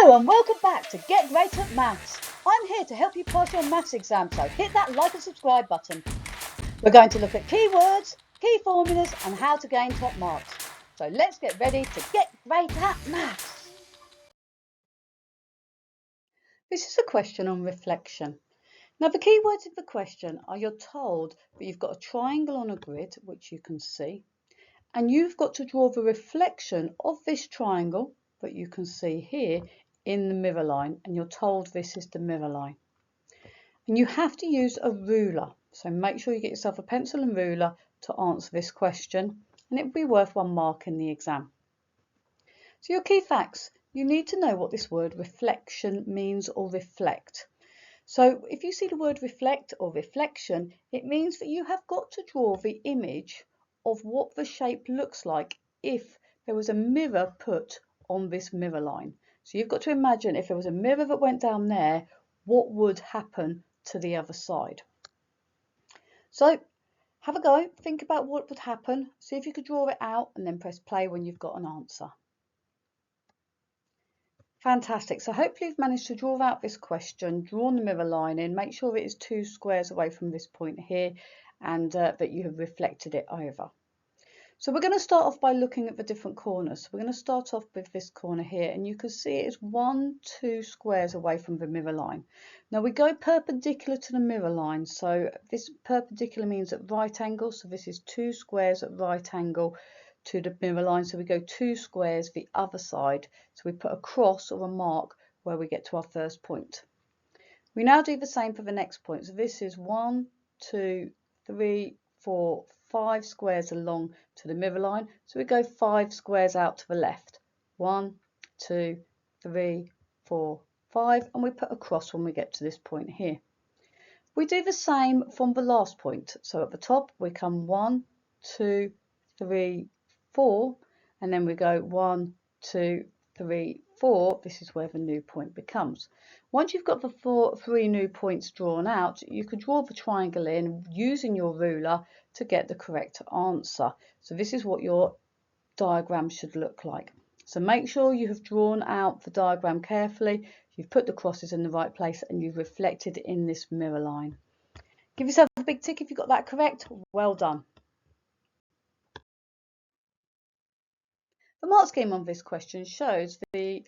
Hello and welcome back to Get Great at Maths. I'm here to help you pass your maths exam, so hit that like and subscribe button. We're going to look at keywords, key formulas and how to gain top marks. So let's get ready to get great at maths. This is a question on reflection. Now the keywords of the question are you're told that you've got a triangle on a grid, which you can see, and you've got to draw the reflection of this triangle that you can see here in the mirror line, and you're told this is the mirror line. And you have to use a ruler, so make sure you get yourself a pencil and ruler to answer this question, and it will be worth 1 mark in the exam. So your key facts, you need to know what this word reflection means, or reflect. So if you see the word reflect or reflection, it means that you have got to draw the image of what the shape looks like if there was a mirror put on this mirror line. So you've got to imagine if there was a mirror that went down there, what would happen to the other side. So have a go, think about what would happen, see if you could draw it out and then press play when you've got an answer. Fantastic, so hopefully you've managed to draw out this question, drawn the mirror line in, make sure it is 2 squares away from this point here and that you have reflected it over. So we're going to start off by looking at the different corners. So we're going to start off with this corner here, and you can see it is 2 squares away from the mirror line. Now we go perpendicular to the mirror line, so this perpendicular means at right angle, so this is 2 squares at right angle to the mirror line, so we go 2 squares the other side, so we put a cross or a mark where we get to our first point. We now do the same for the next point, so this is 1, 2, 3, 4, 5 squares along to the mirror line, so we go 5 squares out to the left, 1, 2, 3, 4, 5, and we put a cross when we get to this point here. We do the same from the last point, so at the top we come 1, 2, 3, 4, and then we go 1, 2, 3, 4. This is where the new point becomes. Once you've got the 3 new points drawn out, you can draw the triangle in using your ruler to get the correct answer. So this is what your diagram should look like. So make sure you have drawn out the diagram carefully, you've put the crosses in the right place, and you've reflected in this mirror line. Give yourself a big tick if you got that correct. Well done. The mark scheme on this question shows the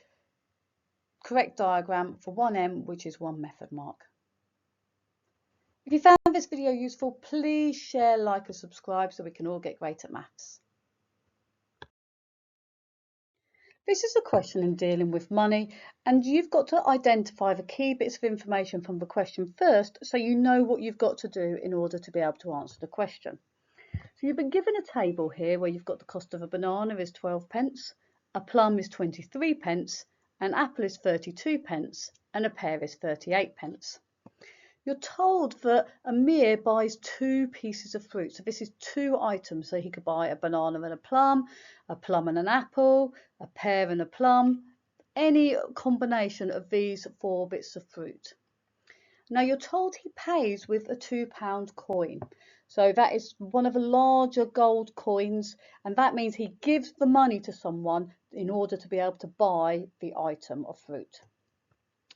correct diagram for 1M, which is 1 method mark. If you found this video useful, please share, like and subscribe so we can all get great at maths. This is a question in dealing with money, and you've got to identify the key bits of information from the question first so you know what you've got to do in order to be able to answer the question. So you've been given a table here where you've got the cost of a banana is 12 pence, a plum is 23 pence, an apple is 32 pence, and a pear is 38 pence. You're told that Amir buys 2 pieces of fruit. So this is 2 items. So he could buy a banana and a plum and an apple, a pear and a plum, any combination of these 4 bits of fruit. Now you're told he pays with a £2 coin. So that is one of the larger gold coins, and that means he gives the money to someone in order to be able to buy the item of fruit.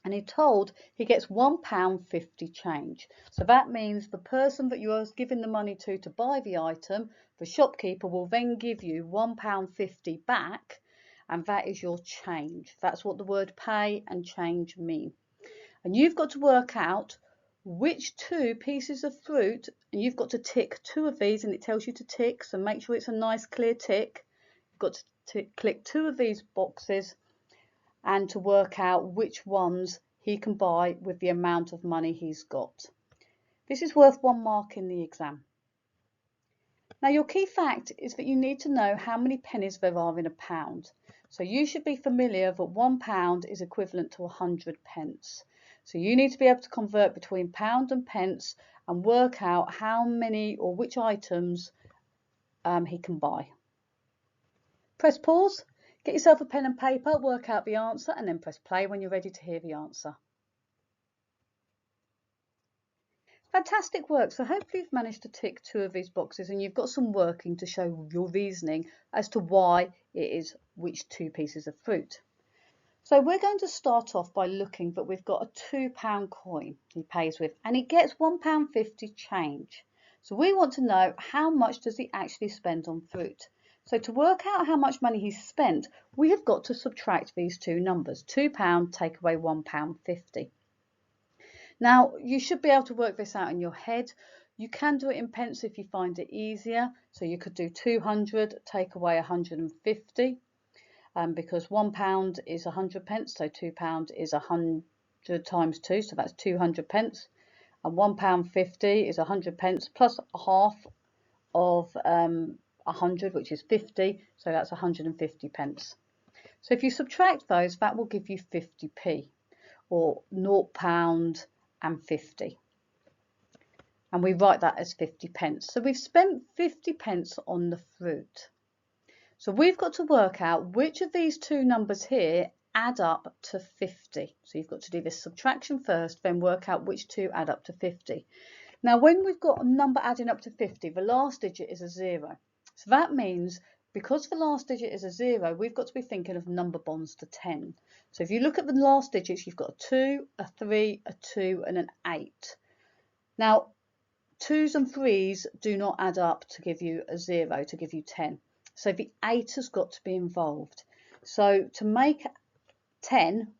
And he's told he gets £1.50 change. So that means the person that you are giving the money to buy the item, the shopkeeper will then give you £1.50 back, and that is your change. That's what the word pay and change mean. And you've got to work out which 2 pieces of fruit, and you've got to tick 2 of these, and it tells you to tick, so make sure it's a nice clear tick. You've got to click 2 of these boxes and to work out which ones he can buy with the amount of money he's got. This is worth 1 mark in the exam. Now your key fact is that you need to know how many pennies there are in a pound. So you should be familiar that £1 is equivalent to 100 pence. So you need to be able to convert between pound and pence and work out how many or which items he can buy. Press pause. Get yourself a pen and paper, work out the answer, and then press play when you're ready to hear the answer. Fantastic work. So hopefully you've managed to tick 2 of these boxes and you've got some working to show your reasoning as to why it is which 2 pieces of fruit. So we're going to start off by looking that we've got a £2 coin he pays with, and he gets £1.50 change. So we want to know how much does he actually spend on fruit. So to work out how much money he's spent, we have got to subtract these two numbers. £2 take away £1.50. Now you should be able to work this out in your head. You can do it in pence if you find it easier. So you could do 200 take away 150. Because £1 is 100 pence, so £2 is 100 times 2, so that's 200 pence. And £1.50 is 100 pence plus half of 100, which is 50, so that's 150 pence. So if you subtract those, that will give you 50p, or £0.50. And we write that as 50 pence. So we've spent 50 pence on the fruit. So we've got to work out which of these two numbers here add up to 50. So you've got to do this subtraction first, then work out which two add up to 50. Now when we've got a number adding up to 50, the last digit is a 0. So that means because the last digit is a 0, we've got to be thinking of number bonds to 10. So if you look at the last digits, you've got a 2, a 3, a 2 and an 8. Now 2s and 3s do not add up to give you a 0, to give you 10. So the 8 has got to be involved. So to make 10,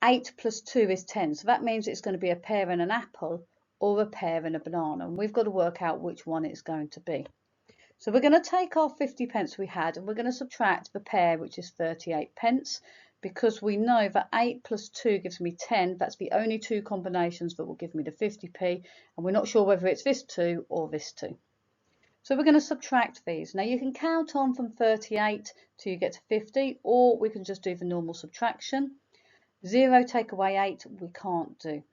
8 plus 2 is 10. So that means it's going to be a pear and an apple or a pear and a banana. And we've got to work out which one it's going to be. So we're going to take our 50 pence we had and we're going to subtract the pear, which is 38 pence. Because we know that 8 plus 2 gives me 10. That's the only two combinations that will give me the 50p. And we're not sure whether it's this 2 or this 2. So we're going to subtract these. Now you can count on from 38 till you get to 50, or we can just do the normal subtraction. 0 take away 8 we can't do.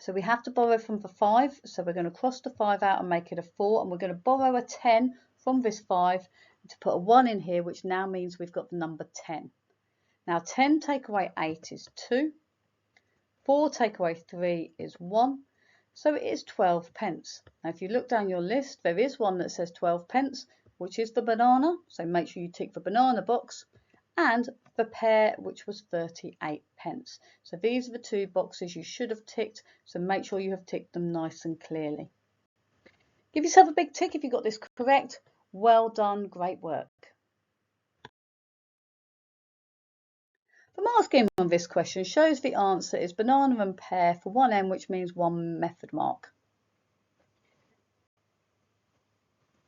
So we have to borrow from the 5. So we're going to cross the 5 out and make it a 4. And we're going to borrow a 10 from this 5 to put a 1 in here, which now means we've got the number 10. Now 10 take away 8 is 2. 4 take away 3 is 1. So it is 12 pence. Now if you look down your list, there is one that says 12 pence, which is the banana. So make sure you tick the banana box, and the pear, which was 38 pence. So these are the two boxes you should have ticked. So make sure you have ticked them nice and clearly. Give yourself a big tick if you got this correct. Well done, great work. The mark scheme on this question shows the answer is banana and pear for 1M, which means 1 method mark.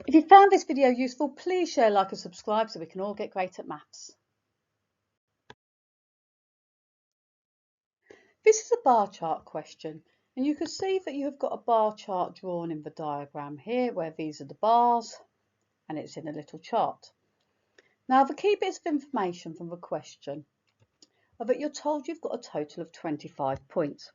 If you found this video useful, please share, like and subscribe so we can all get great at maths. This is a bar chart question, and you can see that you have got a bar chart drawn in the diagram here, where these are the bars and it's in a little chart. Now the key bits of information from the question are that you're told you've got a total of 25 points.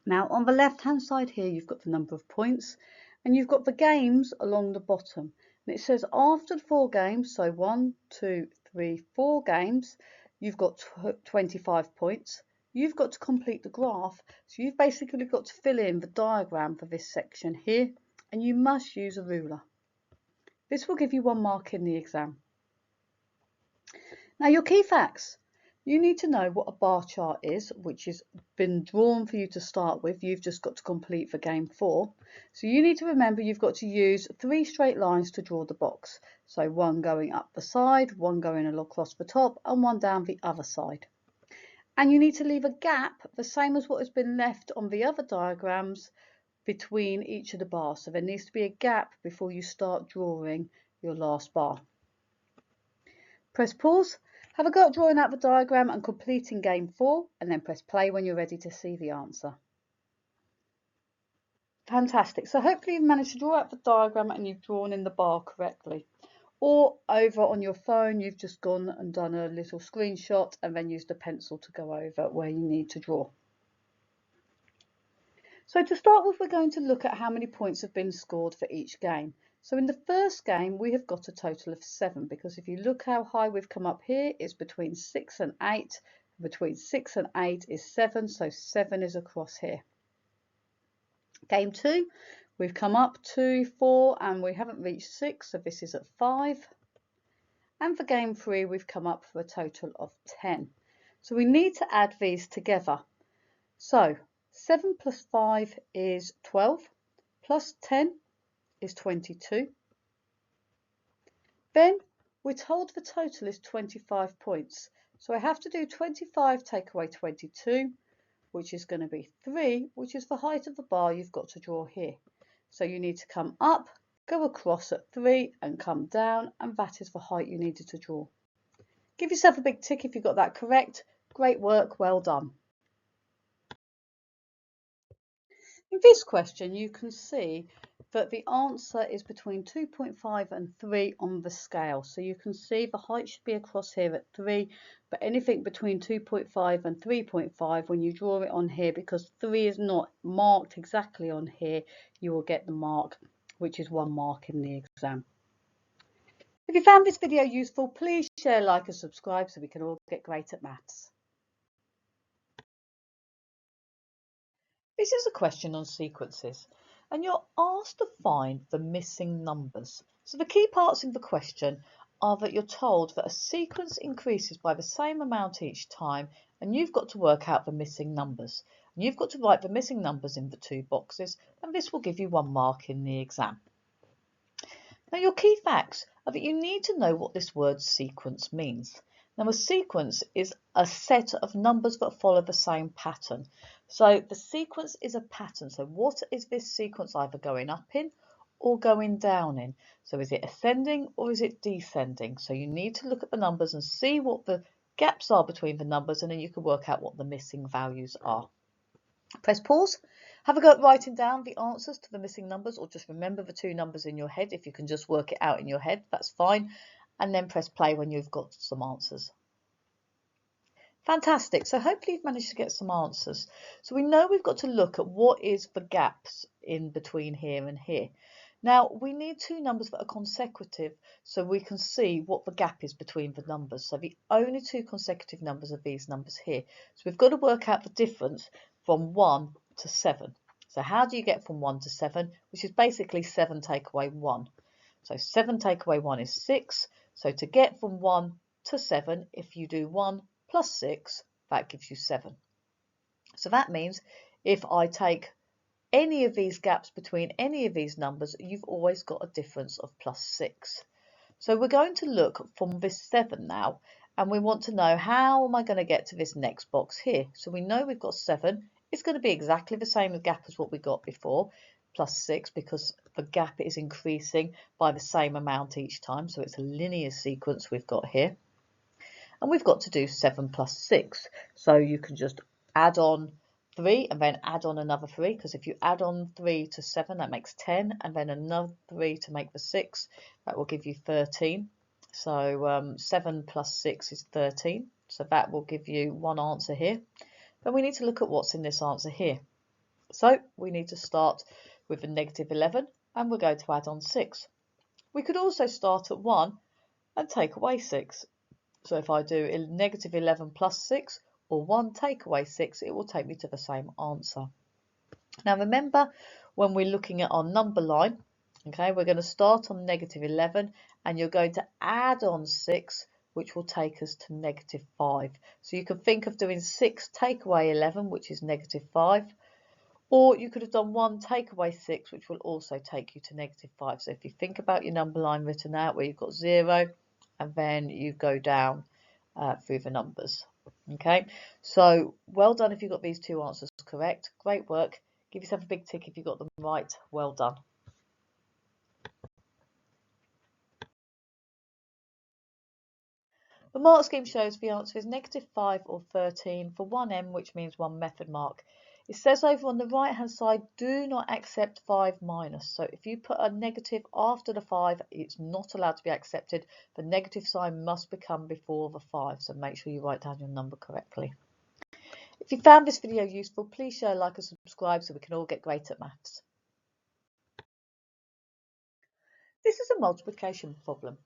Now on the left hand side here you've got the number of points and you've got the games along the bottom, and it says after 4 games, so 1, 2, 3, 4 games, you've got 25 points. You've got to complete the graph, so you've basically got to fill in the diagram for this section here, and you must use a ruler. This will give you 1 mark in the exam. Now your key facts. You need to know what a bar chart is, which has been drawn for you to start with. You've just got to complete for game 4. So you need to remember you've got to use 3 straight lines to draw the box. So 1 going up the side, 1 going across the top, and 1 down the other side. And you need to leave a gap, the same as what has been left on the other diagrams, between each of the bars. So there needs to be a gap before you start drawing your last bar. Press pause. Have a go at drawing out the diagram and completing game 4, and then press play when you're ready to see the answer. Fantastic. So hopefully you've managed to draw out the diagram and you've drawn in the bar correctly. Or over on your phone, you've just gone and done a little screenshot and then used a pencil to go over where you need to draw. So to start with, we're going to look at how many points have been scored for each game. So in the first game, we have got a total of 7, because if you look how high we've come up here, it's between 6 and 8. Between 6 and 8 is 7, so 7 is across here. Game 2, we've come up to 4 and we haven't reached 6, so this is at 5. And for game 3, we've come up for a total of 10. So we need to add these together. So 7 plus 5 is 12, plus 10 is 22. Then we're told the total is 25 points. So I have to do 25 take away 22, which is going to be 3, which is the height of the bar you've got to draw here. So you need to come up, go across at 3 and come down, and that is the height you needed to draw. Give yourself a big tick if you got that correct. Great work, well done. In this question, you can see that the answer is between 2.5 and 3 on the scale. So you can see the height should be across here at 3, but anything between 2.5 and 3.5, when you draw it on here, because 3 is not marked exactly on here, you will get the mark, which is 1 mark in the exam. If you found this video useful, please share, like and subscribe so we can all get great at maths. This is a question on sequences, and you're asked to find the missing numbers. So the key parts of the question are that you're told that a sequence increases by the same amount each time, and you've got to work out the missing numbers. And you've got to write the missing numbers in the 2 boxes, and this will give you 1 mark in the exam. Now your key facts are that you need to know what this word sequence means. Now a sequence is a set of numbers that follow the same pattern. So the sequence is a pattern. So what is this sequence either going up in or going down in? So is it ascending or is it descending? So you need to look at the numbers and see what the gaps are between the numbers, and then you can work out what the missing values are. Press pause. Have a go at writing down the answers to the missing numbers, or just remember the 2 numbers in your head. If you can just work it out in your head, that's fine. And then press play when you've got some answers. Fantastic. So hopefully you've managed to get some answers. So we know we've got to look at what is the gaps in between here and here. Now we need 2 numbers that are consecutive so we can see what the gap is between the numbers. So the only 2 consecutive numbers are these numbers here. So we've got to work out the difference from 1 to 7. So how do you get from 1 to 7, which is basically 7 take away 1. So 7 take away 1 is 6. So to get from 1 to 7, if you do 1 plus 6, that gives you 7. So that means if I take any of these gaps between any of these numbers, you've always got a difference of plus 6. So we're going to look from this 7 now, and we want to know how am I going to get to this next box here. So we know we've got 7. It's going to be exactly the same gap as what we got before, plus 6, because the gap is increasing by the same amount each time. So it's a linear sequence we've got here. And we've got to do 7 plus 6. So you can just add on 3 and then add on another 3, because if you add on 3 to 7, that makes 10, and then another 3 to make the 6, that will give you 13. So 7 plus 6 is 13. So that will give you 1 answer here. Then we need to look at what's in this answer here. So we need to start with the negative 11, and we're going to add on 6. We could also start at 1 and take away 6. So if I do negative 11 plus 6 or 1 take away 6, it will take me to the same answer. Now remember, when we're looking at our number line, okay, we're going to start on negative 11 and you're going to add on 6, which will take us to negative 5. So you can think of doing 6 take away 11, which is negative 5. Or you could have done 1 take away 6, which will also take you to negative 5. So if you think about your number line written out where you've got 0 and then you go down through the numbers. Okay, so well done if you got these 2 answers correct. Great work. Give yourself a big tick if you got them right. Well done. The mark scheme shows the answer is negative 5 or 13 for 1m, which means 1 method mark. It says over on the right hand side, do not accept 5 minus. So if you put a negative after the 5, it's not allowed to be accepted. The negative sign must become before the 5. So make sure you write down your number correctly. If you found this video useful, please share, like and subscribe so we can all get great at maths. This is a multiplication problem.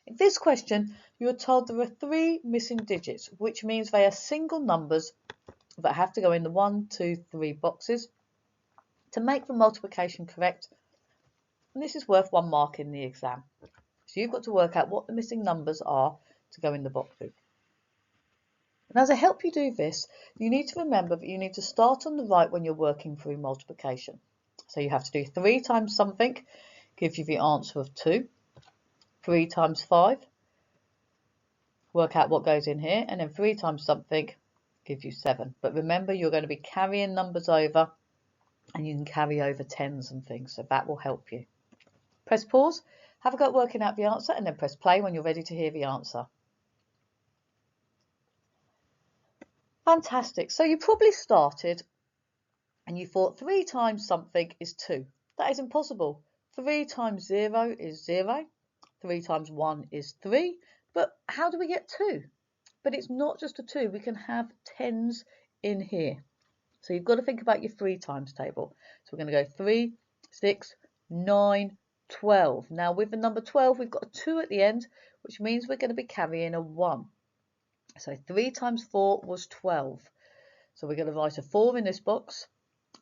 In this question, you are told there are 3 missing digits, which means they are single numbers that have to go in the 1, 2, 3 boxes to make the multiplication correct. And this is worth 1 mark in the exam. So you've got to work out what the missing numbers are to go in the boxes. And as I help you do this, you need to remember that you need to start on the right when you're working through multiplication. So you have to do 3 times something, gives you the answer of 2. 3 times 5, work out what goes in here, and then 3 times something gives you 7. But remember, you're going to be carrying numbers over, and you can carry over tens and things, so that will help you. Press pause, have a go at working out the answer, and then press play when you're ready to hear the answer. Fantastic. So you probably started and you thought 3 times something is 2. That is impossible. 3 times 0 is 0. 3 times 1 is 3. But how do we get 2? But it's not just a 2. We can have tens in here. So you've got to think about your 3 times table. So we're going to go 3, 6, 9, 12. Now with the number 12, we've got a 2 at the end, which means we're going to be carrying a 1. So 3 times 4 was 12. So we're going to write a 4 in this box.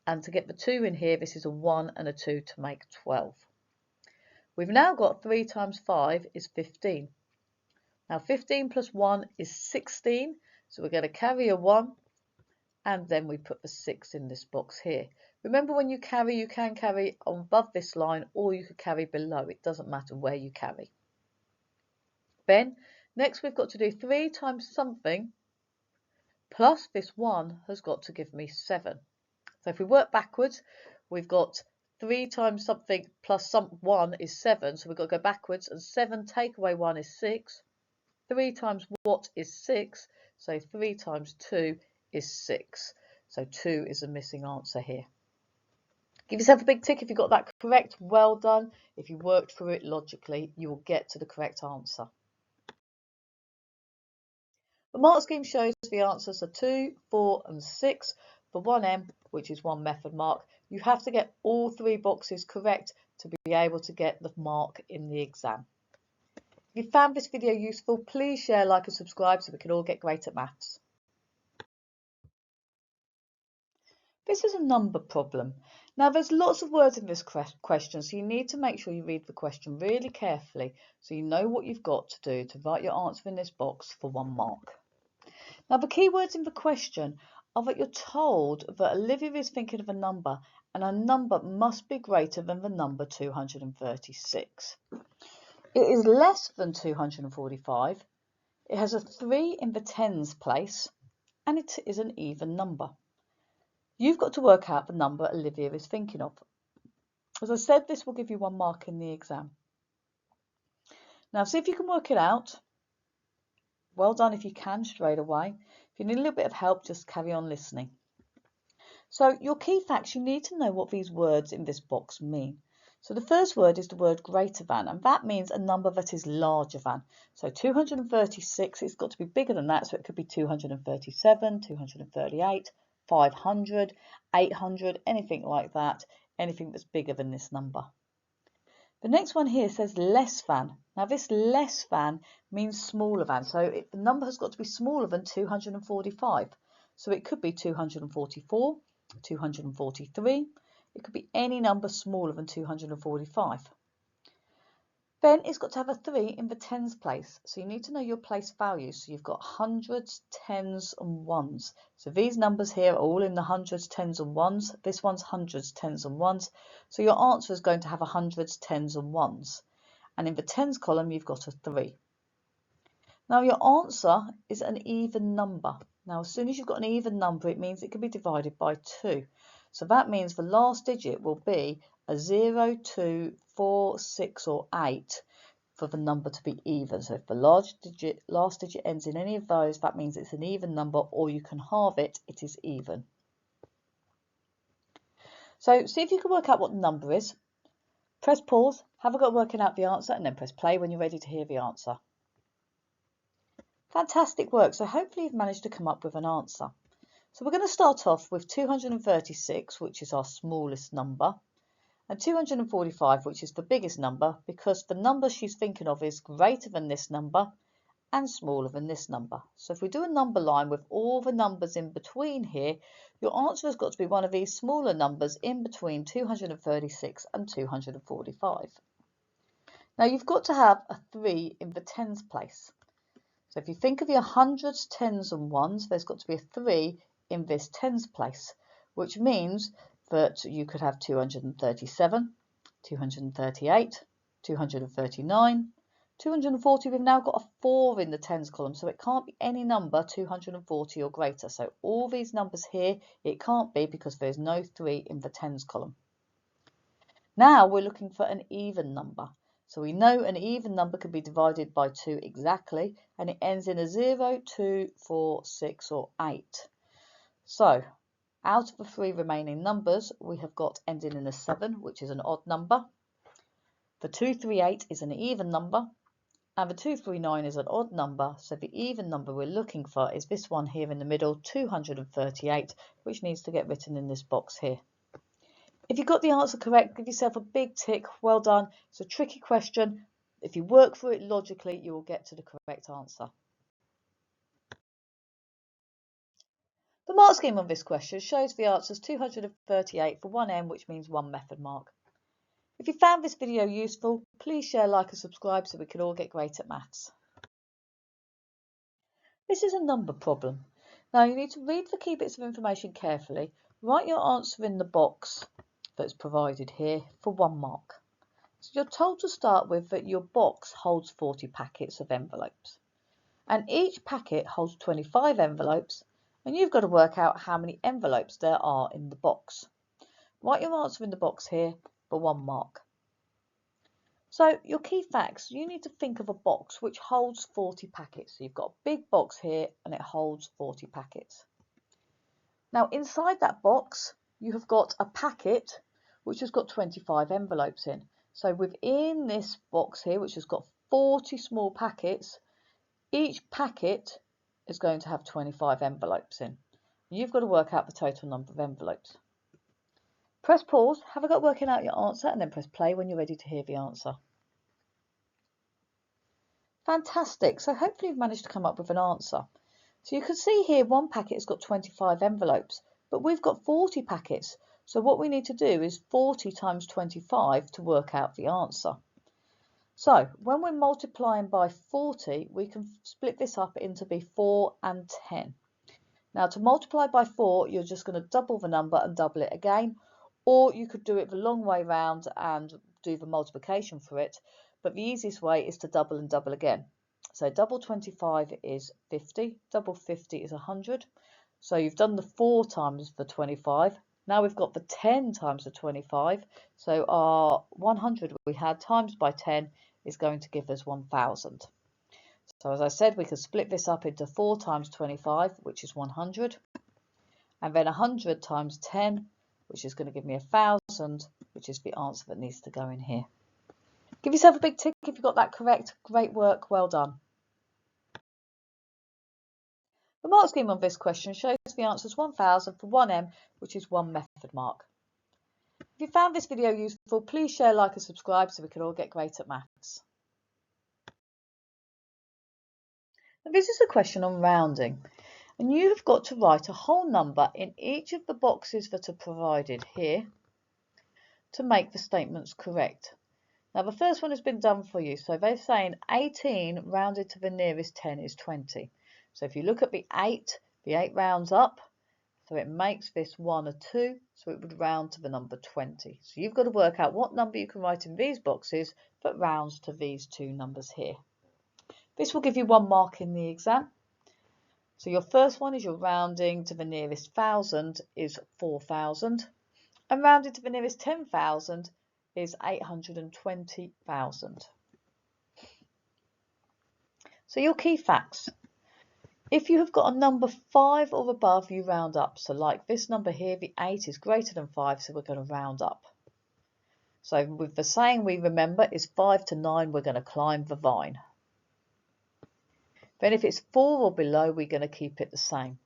And to get the 2 in here, this is a 1 and a 2 to make 12. We've now got 3 times 5 is 15. Now 15 plus 1 is 16. So we're going to carry a 1. And then we put the 6 in this box here. Remember, when you carry, you can carry above this line or you could carry below. It doesn't matter where you carry. Then, next we've got to do 3 times something plus this 1 has got to give me 7. So if we work backwards, we've got 3 times something plus 1 is 7. So we've got to go backwards, and 7 take away 1 is 6. 3 times what is 6? So 3 times 2 is 6. So 2 is a missing answer here. Give yourself a big tick if you got that correct. Well done. If you worked through it logically, you will get to the correct answer. The mark scheme shows the answers are 2, 4 and 6. For 1M, which is one method mark, you have to get all 3 boxes correct to be able to get the mark in the exam. If you found this video useful, please share, like and subscribe so we can all get great at maths. This is a number problem. Now there's lots of words in this question, so you need to make sure you read the question really carefully so you know what you've got to do to write your answer in this box for 1 mark. Now the key words in the question are that you're told that Olivia is thinking of a number and a number must be greater than the number 236. It is less than 245, it has a 3 in the tens place, and it is an even number. You've got to work out the number Olivia is thinking of. As I said, this will give you 1 mark in the exam. Now see if you can work it out. Well done if you can straight away. If you need a little bit of help, just carry on listening. So your key facts, you need to know what these words in this box mean. So the first word is the word greater than, and that means a number that is larger than. So 236, it's got to be bigger than that, so it could be 237, 238, 500, 800, anything like that, anything that's bigger than this number. The next one here says less than. Now this less than means smaller than, so the number has got to be smaller than 245. So it could be 244, 243, it could be any number smaller than 245. Then it's got to have a 3 in the tens place, so you need to know your place values. So you've got hundreds, tens and ones. So these numbers here are all in the hundreds, tens and ones. This one's hundreds, tens and ones. So your answer is going to have a hundreds, tens and ones. And in the tens column, you've got a 3. Now your answer is an even number. Now as soon as you've got an even number, it means it can be divided by 2. So that means the last digit will be a 0, 2, 4, 6 or 8 for the number to be even. So if the last digit ends in any of those, that means it's an even number, or you can halve it, it is even. So see if you can work out what the number is. Press pause, have a go at working out the answer, and then press play when you're ready to hear the answer. Fantastic work, so hopefully you've managed to come up with an answer. So we're going to start off with 236, which is our smallest number, and 245, which is the biggest number, because the number she's thinking of is greater than this number and smaller than this number. So if we do a number line with all the numbers in between here, your answer has got to be one of these smaller numbers in between 236 and 245. Now you've got to have a 3 in the tens place. So if you think of your hundreds, tens and ones, there's got to be a 3 in this tens place, which means that you could have 237, 238, 239, 240. We've now got a 4 in the tens column, so it can't be any number 240 or greater. So all these numbers here, it can't be because there's no 3 in the tens column. Now we're looking for an even number. So we know an even number can be divided by 2 exactly, and it ends in a 0, 2, 4, 6 or 8. So out of the 3 remaining numbers, we have got ending in a 7, which is an odd number. The 238 is an even number, and the 239 is an odd number. So the even number we're looking for is this one here in the middle, 238, which needs to get written in this box here. If you got the answer correct, give yourself a big tick. Well done. It's a tricky question. If you work through it logically, you will get to the correct answer. The mark scheme on this question shows the answer as 238 for 1M, which means 1 method mark. If you found this video useful, please share, like and subscribe so we can all get great at maths. This is a number problem. Now you need to read the key bits of information carefully, write your answer in the box that's provided here for 1 mark. So you're told to start with that your box holds 40 packets of envelopes, and each packet holds 25 envelopes, and you've got to work out how many envelopes there are in the box. Write your answer in the box here for 1 mark. So your key facts, you need to think of a box which holds 40 packets. So you've got a big box here and it holds 40 packets. Now inside that box you have got a packet which has got 25 envelopes in. So within this box here, which has got 40 small packets, each packet is going to have 25 envelopes in. You've got to work out the total number of envelopes. Press pause, have a go at working out your answer, and then press play when you're ready to hear the answer. Fantastic, so hopefully you've managed to come up with an answer. So you can see here one packet has got 25 envelopes, but we've got 40 packets. So what we need to do is 40 times 25 to work out the answer. So when we're multiplying by 40, we can split this up into be 4 and 10. Now to multiply by 4, you're just going to double the number and double it again, or you could do it the long way round and do the multiplication for it, but the easiest way is to double and double again. So double 25 is 50, double 50 is 100. So you've done the 4 times the 25. Now we've got the 10 times the 25. So our 100 we had times by 10 is going to give us 1000. So as I said, we could split this up into 4 times 25, which is 100. And then 100 times 10, which is going to give me 1000, which is the answer that needs to go in here. Give yourself a big tick if you got that correct. Great work, well done. The mark scheme on this question shows the answer as 1000 for 1M, which is 1 method mark. If you found this video useful, please share, like and subscribe so we can all get great at maths. And this is a question on rounding, and you have got to write a whole number in each of the boxes that are provided here to make the statements correct. Now the first one has been done for you, so they're saying 18 rounded to the nearest 10 is 20. So if you look at the 8 rounds up, so it makes this 1 a 2, so it would round to the number 20. So you've got to work out what number you can write in these boxes that rounds to these 2 numbers here. This will give you 1 mark in the exam. So your first one is your rounding to the nearest 1000 is 4000, and rounded to the nearest 10,000 is 820,000. So your key facts. If you have got a number 5 or above, you round up. So like this number here, the 8 is greater than 5, so we're going to round up. So with the saying we remember is 5 to 9, we're going to climb the vine. Then if it's 4 or below, we're going to keep it the same.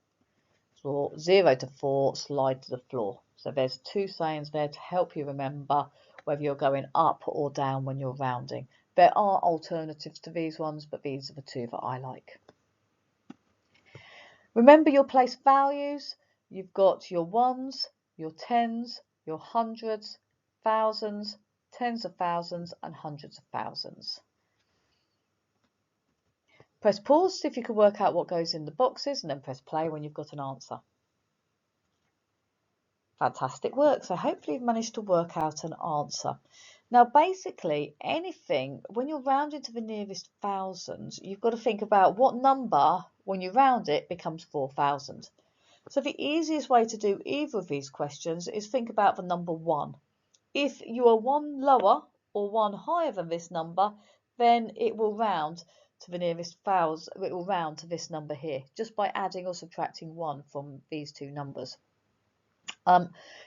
So 0 to 4, slide to the floor. So there's 2 sayings there to help you remember whether you're going up or down when you're rounding. There are alternatives to these ones, but these are the 2 that I like. Remember your place values. You've got your ones, your tens, your hundreds, thousands, tens of thousands and hundreds of thousands. Press pause, see if you can work out what goes in the boxes, and then press play when you've got an answer. Fantastic work. So hopefully you've managed to work out an answer. Now, basically, anything, when you're rounding to the nearest thousands, you've got to think about what number, when you round it, becomes 4,000. So the easiest way to do either of these questions is think about the number 1. If you are 1 lower or 1 higher than this number, then it will round to the nearest thousand. It will round to this number here, just by adding or subtracting 1 from these two numbers.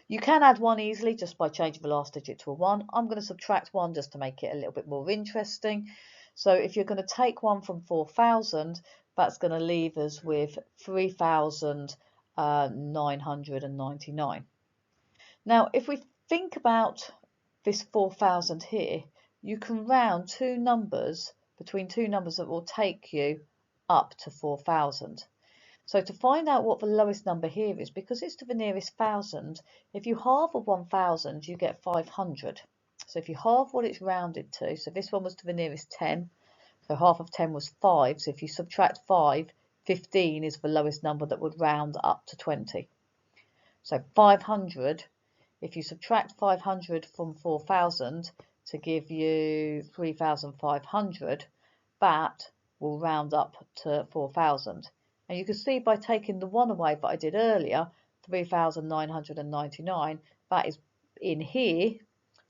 You can add 1 easily just by changing the last digit to a 1. I'm going to subtract 1 just to make it a little bit more interesting. So if you're going to take 1 from 4,000, that's going to leave us with 3,999. Now, if we think about this 4,000 here, you can round two numbers between two numbers that will take you up to 4,000. So to find out what the lowest number here is, because it's to the nearest thousand, if you halve of 1,000, you get 500. So if you halve what it's rounded to, so this one was to the nearest 10, so half of 10 was 5, so if you subtract 5, 15 is the lowest number that would round up to 20. So 500, if you subtract 500 from 4,000 to give you 3,500, that will round up to 4,000. And you can see by taking the 1 away that I did earlier, 3,999, that is in here,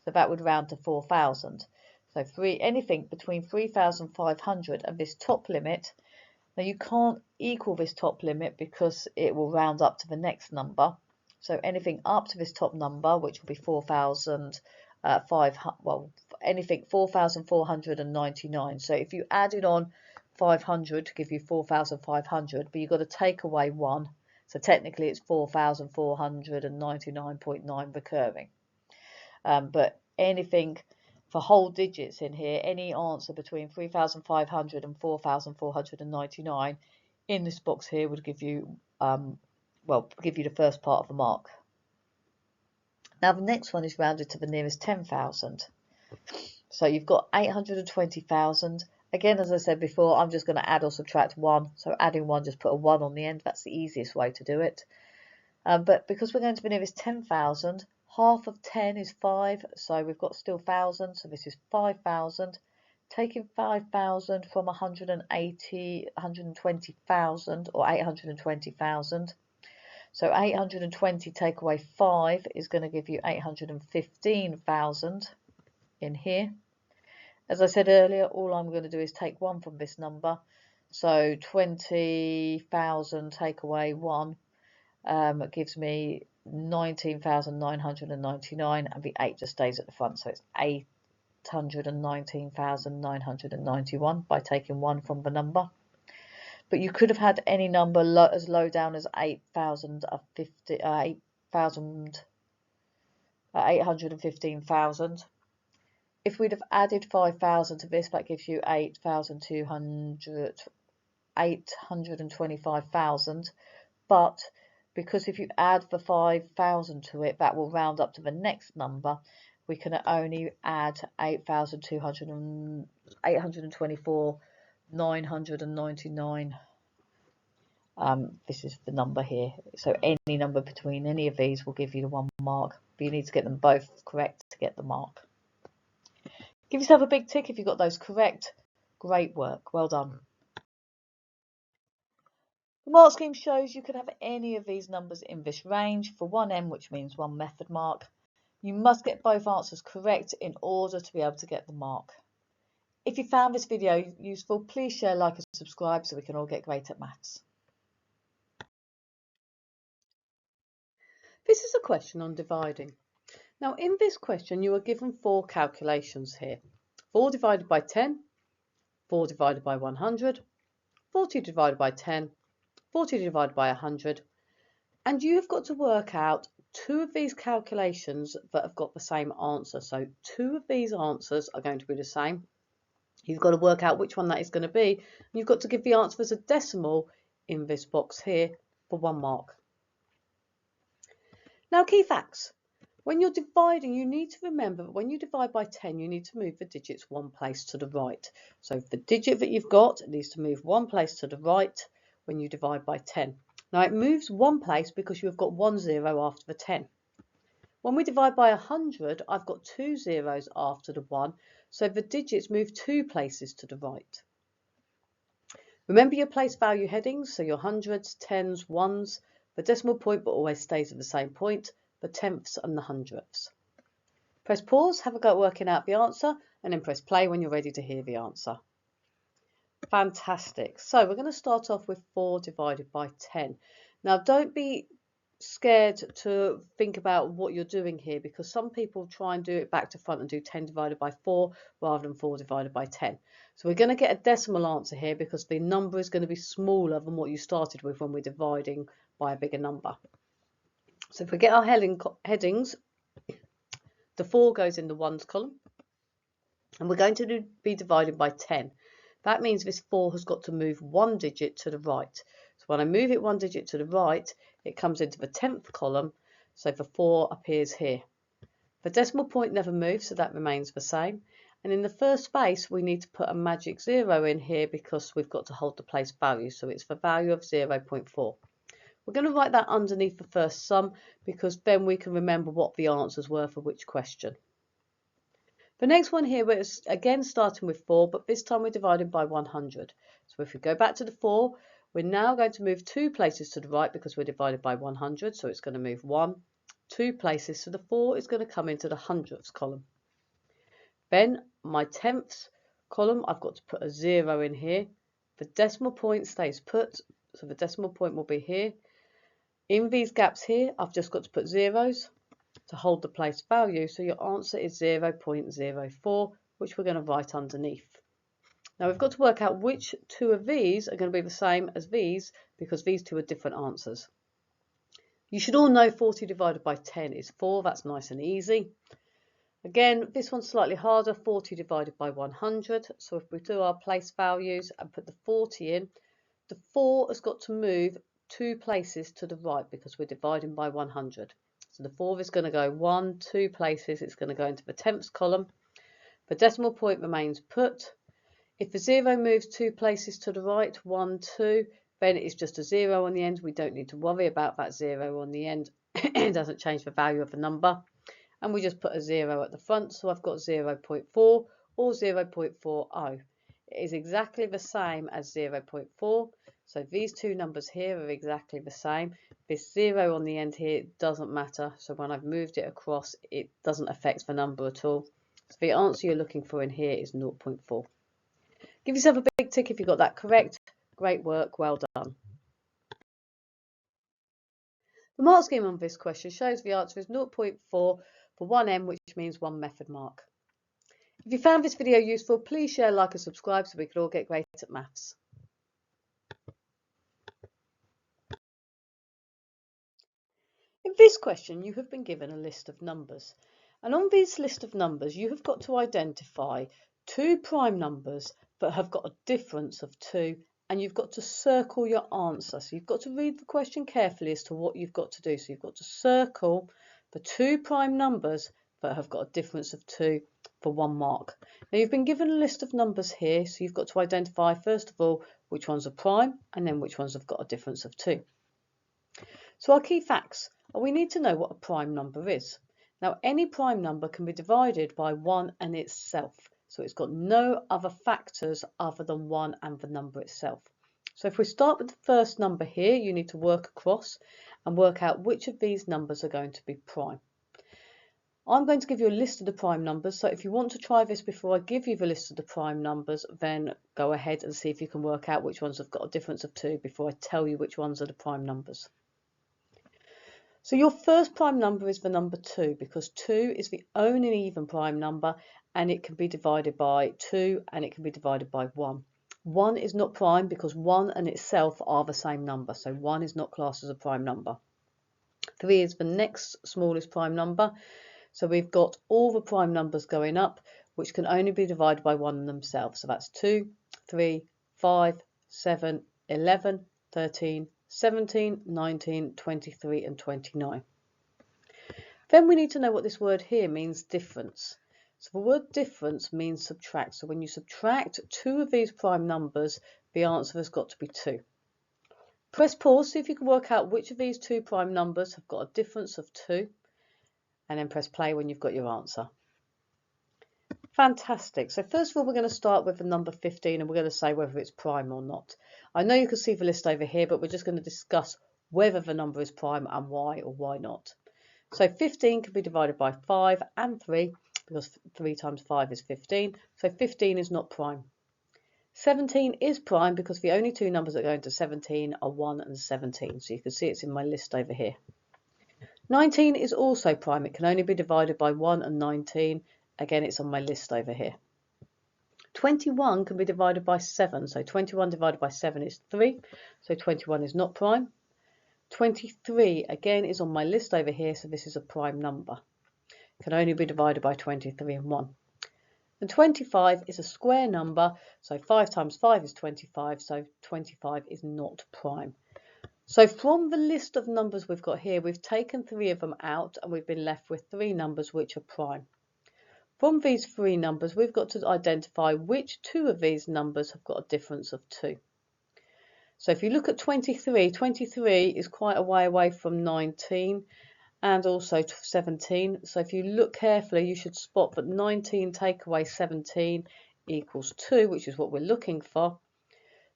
so that would round to 4,000. So anything between 3,500 and this top limit. Now you can't equal this top limit because it will round up to the next number. So anything up to this top number, which will be 4,499. So if you added on 500 to give you 4,500, but you've got to take away 1. So technically it's 4,499.9 recurring. But anything for whole digits in here, any answer between 3,500 and 4,499 in this box here would give you, give you the first part of the mark. Now the next one is rounded to the nearest 10,000. So you've got 820,000. Again, as I said before, I'm just going to add or subtract 1. So adding 1, just put a 1 on the end. That's the easiest way to do it. But because we're going to the nearest 10,000, half of 10 is 5. So we've got still 1,000. So this is 5,000. Taking 5,000 from 120,000 or 820,000. So 820 take away 5 is going to give you 815,000 in here. As I said earlier, all I'm going to do is take 1 from this number. So 20,000 take away 1 gives me 19,999, and the 8 just stays at the front. So it's 819,991 by taking 1 from the number. But you could have had any number as low down as 815,000. If we'd have added 5,000 to this, that gives you 825,000. But because if you add the 5,000 to it, that will round up to the next number. We can only add 824,999. This is the number here. So any number between any of these will give you the 1 mark. But you need to get them both correct to get the mark. Give yourself a big tick if you got those correct. Great work. Well done. The mark scheme shows you could have any of these numbers in this range for 1M, which means 1 method mark. You must get both answers correct in order to be able to get the mark. If you found this video useful, please share, like and subscribe so we can all get great at maths. This is a question on dividing. Now in this question you are given 4 calculations here. 4 divided by 10, 4 divided by 100, 40 divided by 10, 40 divided by 100, and you've got to work out 2 of these calculations that have got the same answer. So 2 of these answers are going to be the same. You've got to work out which one that is going to be. You've got to give the answer as a decimal in this box here for 1 mark. Now key facts. When you're dividing, you need to remember that when you divide by 10, you need to move the digits one place to the right. So the digit that you've got needs to move one place to the right when you divide by 10. Now it moves one place because you've got 1 0 after the 10. When we divide by 100, I've got 2 zeros after the 1, so the digits move 2 places to the right. Remember your place value headings, so your hundreds, tens, ones. The decimal point but always stays at the same point, the tenths and the hundredths. Press pause, have a go at working out the answer, and then press play when you're ready to hear the answer. Fantastic. So we're going to start off with 4 divided by 10. Now don't be scared to think about what you're doing here, because some people try and do it back to front and do 10 divided by 4 rather than 4 divided by 10. So we're going to get a decimal answer here because the number is going to be smaller than what you started with when we're dividing by a bigger number. So if we get our headings, the 4 goes in the ones column, and we're going to be divided by 10. That means this 4 has got to move 1 digit to the right. So when I move it 1 digit to the right, it comes into the 10th column, so the 4 appears here. The decimal point never moves, so that remains the same. And in the first space, we need to put a magic 0 in here because we've got to hold the place value, so it's the value of 0.4. We're going to write that underneath the first sum because then we can remember what the answers were for which question. The next one here, we're again starting with 4, but this time we're divided by 100. So if we go back to the 4, we're now going to move 2 places to the right because we're divided by 100, so it's going to move 1, 2 places, so the 4 is going to come into the hundredths column. Then my tenths column, I've got to put a 0 in here. The decimal point stays put, so the decimal point will be here. In these gaps here, I've just got to put zeros to hold the place value, so your answer is 0.04, which we're going to write underneath. Now we've got to work out which two of these are going to be the same as these, because these two are different answers. You should all know 40 divided by 10 is 4, that's nice and easy. Again, this one's slightly harder, 40 divided by 100, so if we do our place values and put the 40 in, the 4 has got to move 2 places to the right because we're dividing by 100. So the 4 is going to go 1, 2 places, it's going to go into the tenths column. The decimal point remains put. If the 0 moves 2 places to the right, 1, 2, then it's just a 0 on the end. We don't need to worry about that 0 on the end. It doesn't change the value of the number. And we just put a 0 at the front, so I've got 0.4 or 0.40. It is exactly the same as 0.4. So these two numbers here are exactly the same. This 0 on the end here doesn't matter. So when I've moved it across, it doesn't affect the number at all. So the answer you're looking for in here is 0.4. Give yourself a big tick if you got that correct. Great work, well done. The mark scheme on this question shows the answer is 0.4 for 1M, which means 1 method mark. If you found this video useful, please share, like and subscribe so we can all get great at maths. In this question, you have been given a list of numbers. And on this list of numbers, you have got to identify 2 prime numbers that have got a difference of 2, and you've got to circle your answer. So you've got to read the question carefully as to what you've got to do. So you've got to circle the 2 prime numbers that have got a difference of 2 for 1 mark. Now you've been given a list of numbers here, so you've got to identify first of all which ones are prime and then which ones have got a difference of 2. So our key facts are we need to know what a prime number is. Now any prime number can be divided by 1 and itself, so it's got no other factors other than 1 and the number itself. So if we start with the first number here, you need to work across and work out which of these numbers are going to be prime. I'm going to give you a list of the prime numbers, so if you want to try this before I give you the list of the prime numbers, then go ahead and see if you can work out which ones have got a difference of 2 before I tell you which ones are the prime numbers. So your first prime number is the number 2, because 2 is the only even prime number, and it can be divided by 2 and it can be divided by 1. 1 is not prime because 1 and itself are the same number, so 1 is not classed as a prime number. 3 is the next smallest prime number, so we've got all the prime numbers going up, which can only be divided by 1 themselves. So that's 2, 3, 5, 7, 11, 13, 17, 19, 23 and 29. Then we need to know what this word here means, difference. So the word difference means subtract. So when you subtract two of these prime numbers, the answer has got to be 2. Press pause, see if you can work out which of these two prime numbers have got a difference of 2, and then press play when you've got your answer. Fantastic. So first of all, we're going to start with the number 15 and we're going to say whether it's prime or not. I know you can see the list over here, but we're just going to discuss whether the number is prime and why or why not. So 15 can be divided by 5 and 3 because 3 times 5 is 15. So 15 is not prime. 17 is prime because the only two numbers that go into 17 are 1 and 17. So you can see it's in my list over here. 19 is also prime. It can only be divided by 1 and 19. Again, it's on my list over here. 21 can be divided by 7. So 21 divided by 7 is 3. So 21 is not prime. 23 again is on my list over here. So this is a prime number. It can only be divided by 23 and 1. And 25 is a square number. So 5 times 5 is 25. So 25 is not prime. So from the list of numbers we've got here, we've taken 3 of them out and we've been left with 3 numbers which are prime. From these 3 numbers, we've got to identify which 2 of these numbers have got a difference of 2. So if you look at 23, 23 is quite a way away from 19 and also 17. So if you look carefully, you should spot that 19 take away 17 equals 2, which is what we're looking for.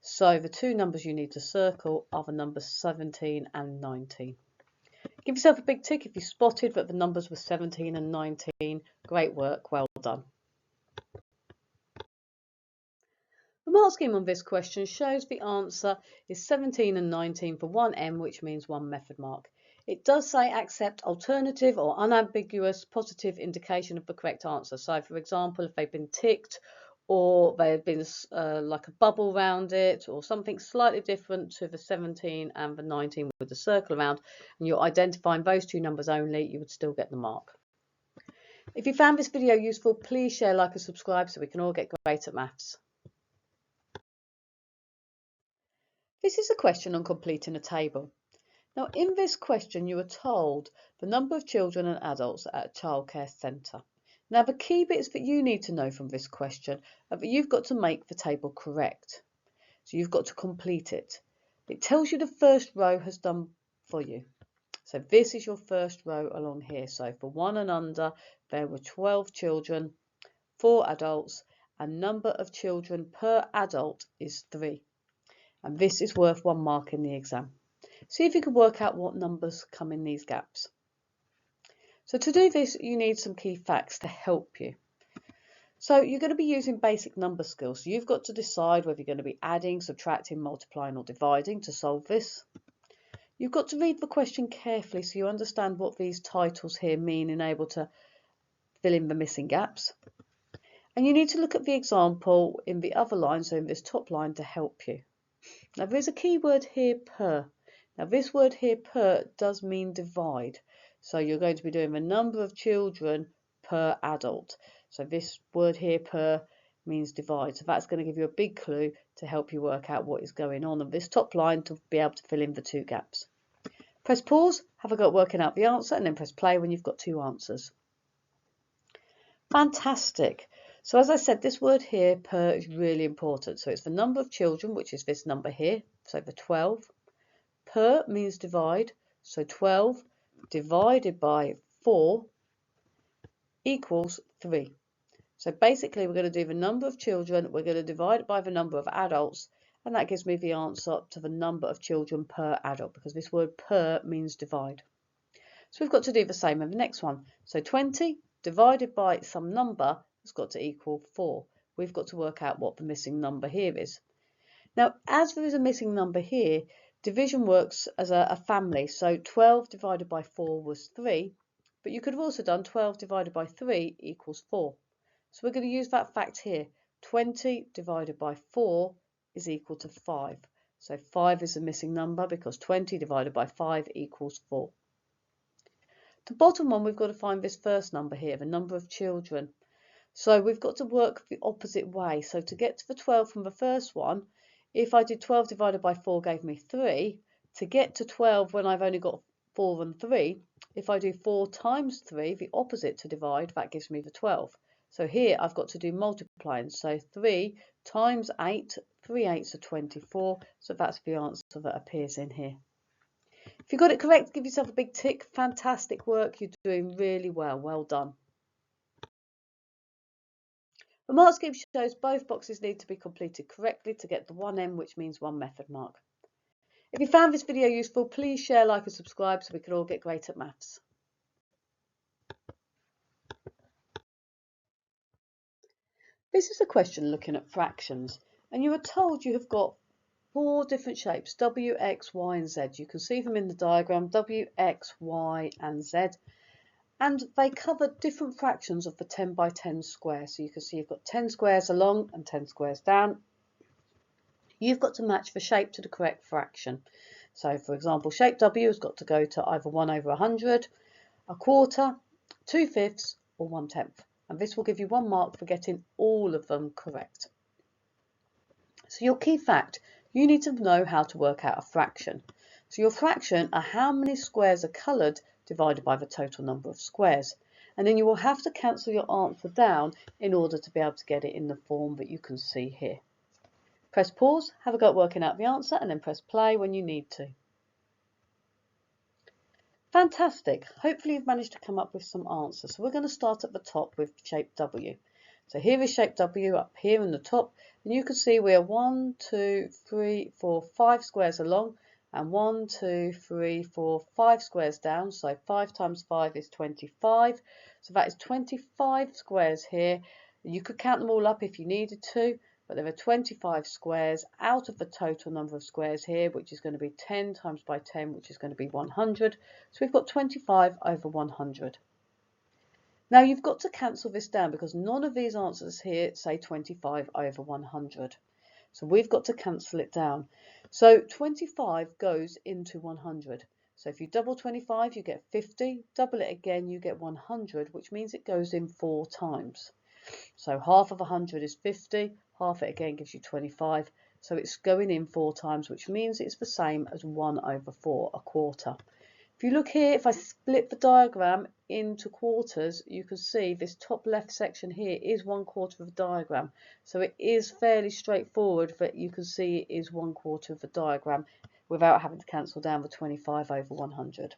So the 2 numbers you need to circle are the numbers 17 and 19. Give yourself a big tick if you spotted that the numbers were 17 and 19. Great work, well done. The mark scheme on this question shows the answer is 17 and 19 for 1M, which means 1 method mark. It does say accept alternative or unambiguous positive indication of the correct answer. So, for example, if they've been ticked or they've been like a bubble around it or something slightly different to the 17 and the 19 with the circle around, and you're identifying those 2 numbers only, you would still get the mark. If you found this video useful, please share, like and subscribe so we can all get great at maths. This is a question on completing a table. Now, in this question, you are told the number of children and adults at a childcare centre. Now, the key bits that you need to know from this question are that you've got to make the table correct. So you've got to complete it. It tells you the first row has done for you. So this is your first row along here. So for 1 and under, there were 12 children, 4 adults, and number of children per adult is 3. And this is worth 1 mark in the exam. See if you can work out what numbers come in these gaps. So to do this, you need some key facts to help you. So you're going to be using basic number skills. So you've got to decide whether you're going to be adding, subtracting, multiplying or dividing to solve this. You've got to read the question carefully so you understand what these titles here mean and able to fill in the missing gaps. And you need to look at the example in the other line, so in this top line, to help you. Now there's a key word here, per. Now this word here, per, does mean divide. So you're going to be doing the number of children per adult. So this word here, per, means divide. So that's going to give you a big clue to help you work out what is going on this top line to be able to fill in the 2 gaps. Press pause, have a go at working out the answer, and then press play when you've got 2 answers. Fantastic. So as I said, this word here, per, is really important. So it's the number of children, which is this number here, so the 12. Per means divide, so 12 divided by 4 equals 3. So basically we're going to do the number of children, we're going to divide it by the number of adults, and that gives me the answer to the number of children per adult, because this word per means divide. So we've got to do the same in the next one. So 20 divided by some number has got to equal 4. We've got to work out what the missing number here is. Now, as there is a missing number here, division works as a family. So 12 divided by 4 was 3, but you could have also done 12 divided by 3 equals 4. So we're going to use that fact here. 20 divided by 4 is equal to 5. So 5 is the missing number because 20 divided by 5 equals 4. The bottom one, we've got to find this first number here, the number of children. So we've got to work the opposite way. So to get to the 12 from the first one, if I did 12 divided by 4 gave me 3, to get to 12 when I've only got 4 and 3, If I do 4 times 3, the opposite to divide, that gives me the 12. So here I've got to do multiplying. So 3 times 8, 3 8s are 24. So that's the answer that appears in here. If you got it correct, give yourself a big tick. Fantastic work. You're doing really well. Well done. The mark scheme shows both boxes need to be completed correctly to get the 1M, which means 1 method mark. If you found this video useful, please share, like and subscribe so we can all get great at maths. This is a question looking at fractions, and you are told you have got 4 different shapes, W, X, Y and Z. You can see them in the diagram, W, X, Y and Z. And they cover different fractions of the 10 by 10 square. So you can see you've got 10 squares along and 10 squares down. You've got to match the shape to the correct fraction. So for example, shape W has got to go to either 1 over 100, a quarter, 2/5 or 1/10. And this will give you 1 mark for getting all of them correct. So your key fact, you need to know how to work out a fraction. So your fraction are how many squares are coloured divided by the total number of squares. And then you will have to cancel your answer down in order to be able to get it in the form that you can see here. Press pause, have a go at working out the answer, and then press play when you need to. Fantastic. Hopefully you've managed to come up with some answers. So we're going to start at the top with shape W. So here is shape W up here in the top, and you can see we are 1, 2, 3, 4, 5 squares along, and 1, 2, 3, 4, 5 squares down. So 5 times 5 is 25. So that is 25 squares here. You could count them all up if you needed to, but there are 25 squares out of the total number of squares here, which is going to be 10 times by 10, which is going to be 100. So we've got 25 over 100. Now you've got to cancel this down because none of these answers here say 25 over 100. So we've got to cancel it down. So 25 goes into 100. So if you double 25, you get 50. Double it again, you get 100, which means it goes in 4 times. So half of 100 is 50. Half it again gives you 25. So it's going in 4 times, which means it's the same as 1 over 4, a quarter. If you look here, if I split the diagram into quarters, you can see this top left section here is 1/4 of the diagram. So it is fairly straightforward that you can see it is 1/4 of the diagram without having to cancel down the 25 over 100.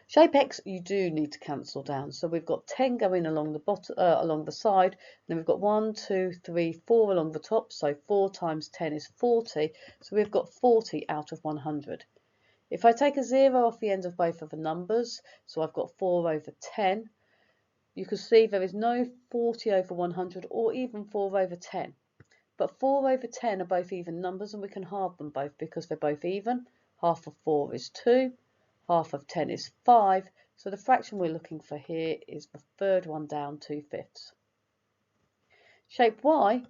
Shape X you do need to cancel down. So we've got 10 going along the bottom, along the side. Then we've got 1, 2, 3, 4 along the top. So 4 times 10 is 40. So we've got 40 out of 100. If I take a 0 off the end of both of the numbers, so I've got 4 over 10, you can see there is no 40 over 100 or even 4 over 10. But 4 over 10 are both even numbers and we can halve them both because they're both even. Half of 4 is 2, half of 10 is 5, so the fraction we're looking for here is the third one down, 2/5. Shape Y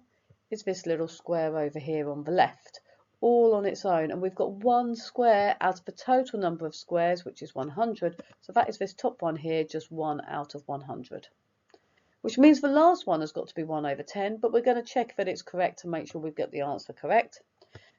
is this little square over here on the left, all on its own, and we've got 1 square out of the total number of squares, which is 100, so that is this top one here, just 1 out of 100. Which means the last one has got to be 1 over 10, but we're going to check that it's correct to make sure we've got the answer correct.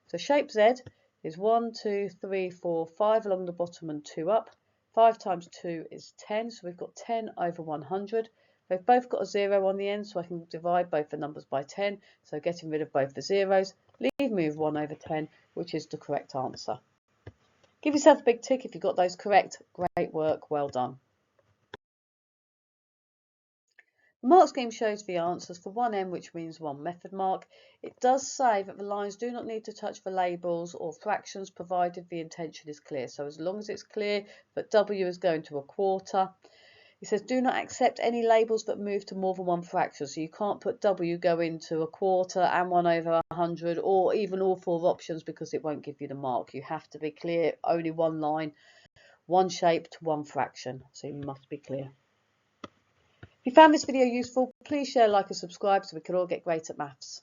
So shape Z is 1, 2, 3, 4, 5 along the bottom and 2 up. 5 times 2 is 10, so we've got 10 over 100. They've both got a 0 on the end, so I can divide both the numbers by 10. So getting rid of both the zeros, leave me with 1 over 10, which is the correct answer. Give yourself a big tick if you got those correct. Great work, well done. The mark scheme shows the answers for 1M, which means 1 method mark. It does say that the lines do not need to touch the labels or fractions provided the intention is clear. So as long as it's clear that W is going to a quarter. It says do not accept any labels that move to more than 1 fraction. So you can't put W go into a quarter and 1 over 100 or even all 4 options because it won't give you the mark. You have to be clear, only 1 line, 1 shape to 1 fraction. So you must be clear. If you found this video useful, please share, like and subscribe so we can all get great at maths.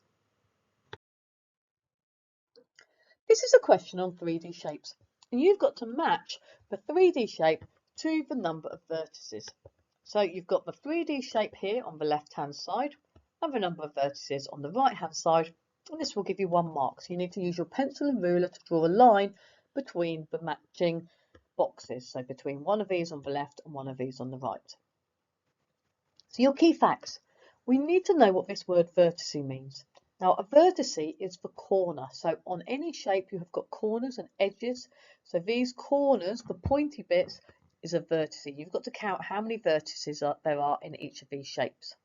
This is a question on 3D shapes, and you've got to match the 3D shape to the number of vertices. So you've got the 3D shape here on the left-hand side and the number of vertices on the right-hand side, and this will give you 1 mark. So you need to use your pencil and ruler to draw a line between the matching boxes, so between one of these on the left and one of these on the right. So your key facts. We need to know what this word vertice means. Now, a vertice is the corner. So on any shape, you have got corners and edges. So these corners, the pointy bits, is a vertice. You've got to count how many vertices there are in each of these shapes.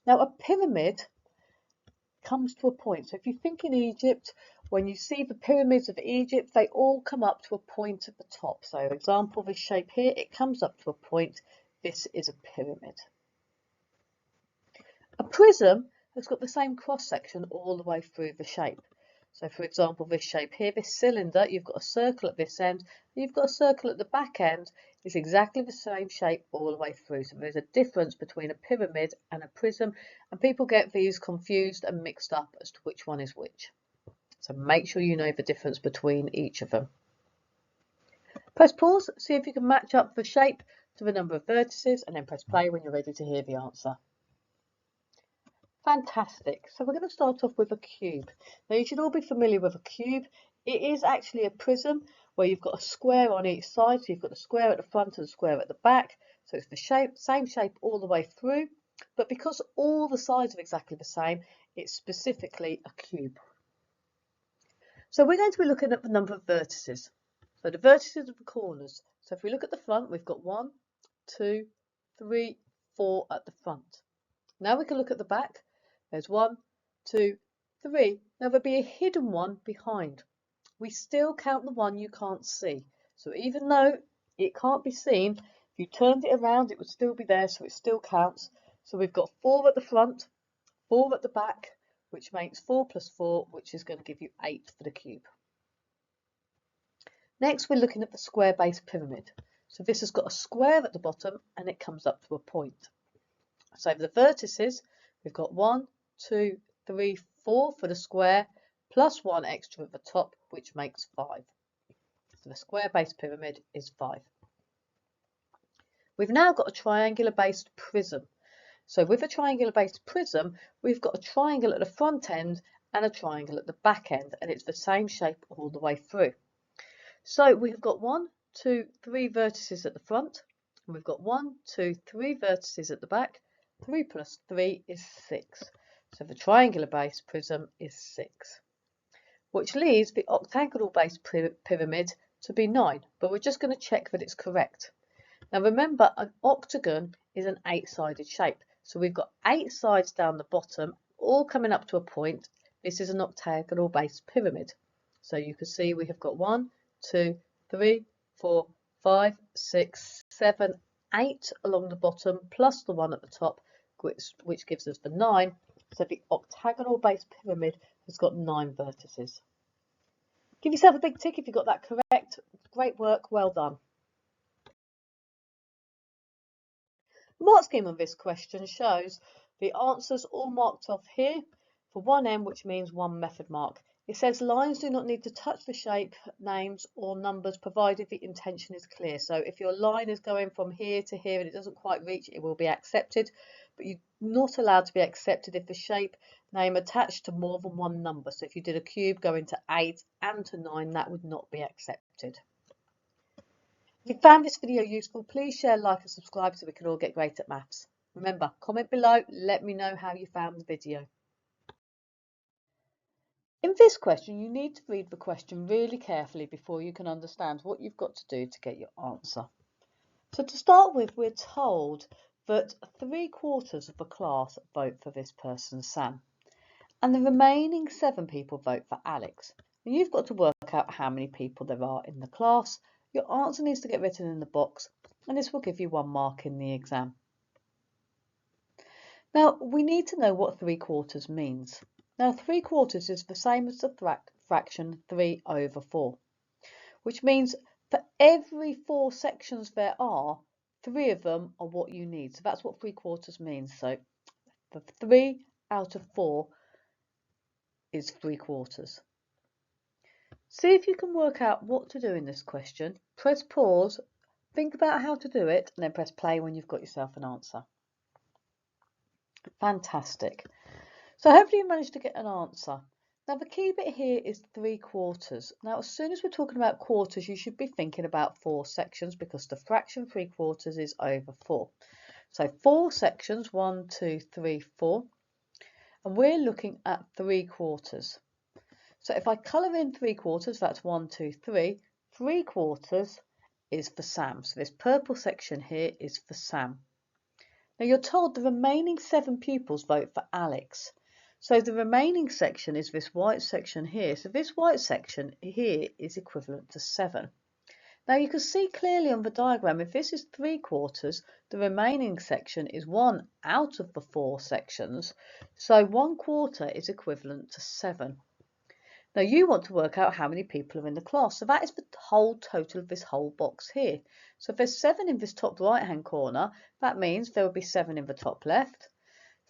Now, a pyramid comes to a point. So if you think in Egypt, when you see the pyramids of Egypt, they all come up to a point at the top. So example, this shape here, it comes up to a point. This is a pyramid. A prism has got the same cross section all the way through the shape. So for example, this shape here, this cylinder, you've got a circle at this end, you've got a circle at the back end. It's exactly the same shape all the way through. So there's a difference between a pyramid and a prism, and people get these confused and mixed up as to which one is which. So make sure you know the difference between each of them. Press pause, see if you can match up the shape to the number of vertices, and then press play when you're ready to hear the answer. Fantastic. So we're going to start off with a cube. Now you should all be familiar with a cube. It is actually a prism where you've got a square on each side. So you've got the square at the front and the square at the back. So it's the same shape all the way through. But because all the sides are exactly the same, it's specifically a cube. So we're going to be looking at the number of vertices. So the vertices of the corners. So if we look at the front, we've got 1, 2, 3, 4 at the front. Now we can look at the back. There's 1, 2, 3. Now there'll be a hidden one behind. We still count the one you can't see. So even though it can't be seen, if you turned it around, it would still be there, so it still counts. So we've got 4 at the front, 4 at the back, which makes 4 plus 4, which is going to give you 8 for the cube. Next, we're looking at the square base pyramid. So this has got a square at the bottom and it comes up to a point. So for the vertices, we've got 1, 2, 3, 4 for the square, plus 1 extra at the top, which makes 5. So the square base pyramid is 5. We've now got a triangular based prism. So with a triangular based prism, we've got a triangle at the front end and a triangle at the back end, and it's the same shape all the way through. So we've got 1, 2, 3 vertices at the front, and we've got 1, 2, 3 vertices at the back. 3 plus 3 is 6. So the triangular base prism is 6. Which leaves the octagonal base pyramid to be 9. But we're just going to check that it's correct. Now remember, an octagon is an 8-sided shape. So we've got 8 sides down the bottom, all coming up to a point. This is an octagonal base pyramid. So you can see we have got 1, 2, 3, 4, 5, 6, 7, 8 along the bottom, plus the 1 at the top, which gives us the 9. So the octagonal base pyramid has got 9 vertices. Give yourself a big tick if you got that correct. Great work, well done. The mark scheme on this question shows the answers all marked off here for 1M, which means 1 method mark. It says lines do not need to touch the shape, names or numbers provided the intention is clear. So if your line is going from here to here and it doesn't quite reach, it will be accepted. But you're not allowed to be accepted if the shape name attached to more than one number. So if you did a cube going to 8 and to 9, that would not be accepted. If you found this video useful, please share, like and subscribe so we can all get great at maths. Remember, comment below, let me know how you found the video. In this question, you need to read the question really carefully before you can understand what you've got to do to get your answer. So to start with, we're told that 3/4 of the class vote for this person, Sam, and the remaining 7 people vote for Alex. And you've got to work out how many people there are in the class. Your answer needs to get written in the box, and this will give you 1 mark in the exam. Now, we need to know what 3/4 means. Now, 3/4 is the same as the fraction 3/4, which means for every 4 sections there are, 3 of them are what you need. So that's what 3/4 means. So the 3 out of 4 is 3/4. See if you can work out what to do in this question. Press pause, think about how to do it, and then press play when you've got yourself an answer. Fantastic. So hopefully you managed to get an answer. Now the key bit here is 3/4. Now as soon as we're talking about quarters, you should be thinking about 4 sections because the fraction 3/4 is over 4. So 4 sections, 1, 2, 3, 4, and we're looking at 3/4. So if I colour in 3/4, that's 1, 2, 3, 3/4 is for Sam. So this purple section here is for Sam. Now you're told the remaining 7 pupils vote for Alex. So the remaining section is this white section here. So this white section here is equivalent to 7. Now you can see clearly on the diagram, if this is 3/4, the remaining section is 1 out of the 4 sections. So 1/4 is equivalent to 7. Now you want to work out how many people are in the class. So that is the whole total of this whole box here. So if there's 7 in this top right hand corner, that means there will be 7 in the top left,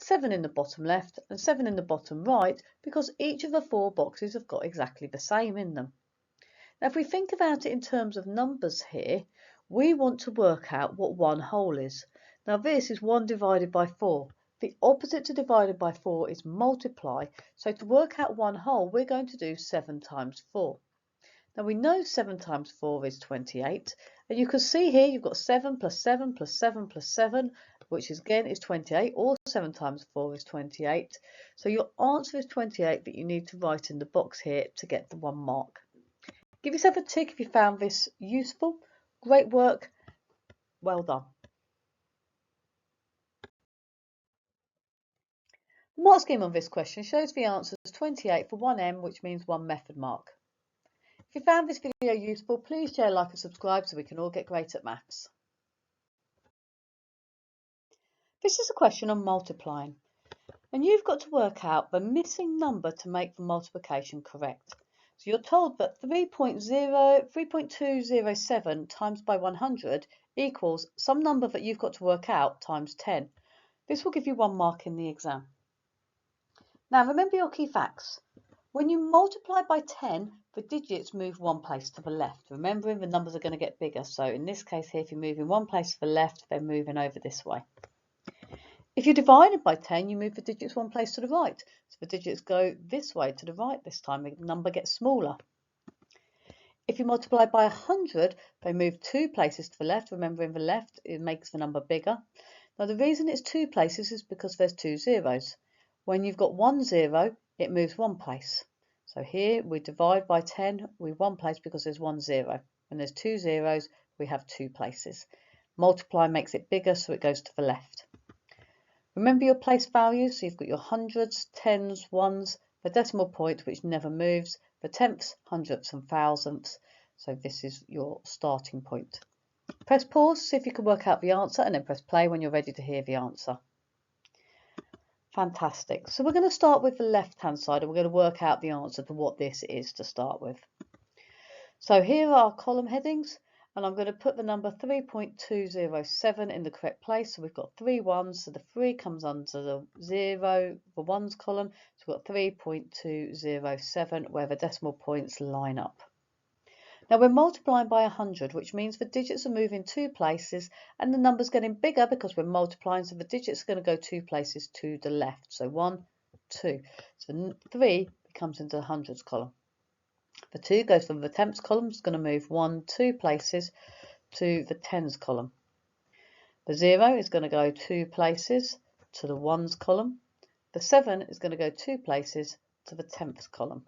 7 in the bottom left and 7 in the bottom right, because each of the 4 boxes have got exactly the same in them. Now if we think about it in terms of numbers here, we want to work out what 1 whole is. Now this is 1 divided by 4. The opposite to divided by 4 is multiply. So to work out 1 whole, we're going to do 7 times 4. Now we know 7 times 4 is 28. And you can see here you've got 7 plus 7 plus 7 plus 7, which is, again is 28, or 7 times 4 is 28. So your answer is 28 that you need to write in the box here to get the 1 mark. Give yourself a tick if you found this useful. Great work. Well done. The mark scheme on this question shows the answer as 28 for 1M, which means 1 method mark. If you found this video useful, please share, like and subscribe so we can all get great at maths. This is a question on multiplying, and you've got to work out the missing number to make the multiplication correct. So you're told that 3.207 times by 100 equals some number that you've got to work out times 10. This will give you 1 mark in the exam. Now remember your key facts. When you multiply by 10, the digits move 1 place to the left. Remembering the numbers are going to get bigger. So in this case here, if you're moving 1 place to the left, they're moving over this way. If you divide it by 10, you move the digits 1 place to the right. So the digits go this way to the right this time. The number gets smaller. If you multiply by 100, they move 2 places to the left. Remembering the left, it makes the number bigger. Now the reason it's 2 places is because there's 2 zeros. When you've got 1 0, it moves 1 place. So here we divide by 10 with 1 place because there's 1 0. When there's 2 zeros, we have 2 places. Multiply makes it bigger, so it goes to the left. Remember your place values. So you've got your hundreds, tens, ones, the decimal point which never moves, the tenths, hundredths and thousandths. So this is your starting point. Press pause, see if you can work out the answer, and then press play when you're ready to hear the answer. Fantastic. So we're going to start with the left-hand side, and we're going to work out the answer to what this is to start with. So here are our column headings, and I'm going to put the number 3.207 in the correct place. So we've got 3 ones, so the 3 comes under the 0, the ones column. So we've got 3.207 where the decimal points line up. Now we're multiplying by 100, which means the digits are moving 2 places and the number's getting bigger because we're multiplying, so the digits are going to go 2 places to the left. So 1, 2. So 3 comes into the hundreds column. The 2 goes from the tenths column, it's going to move 1, 2 places to the tens column. The 0 is going to go 2 places to the ones column. The 7 is going to go 2 places to the tenths column.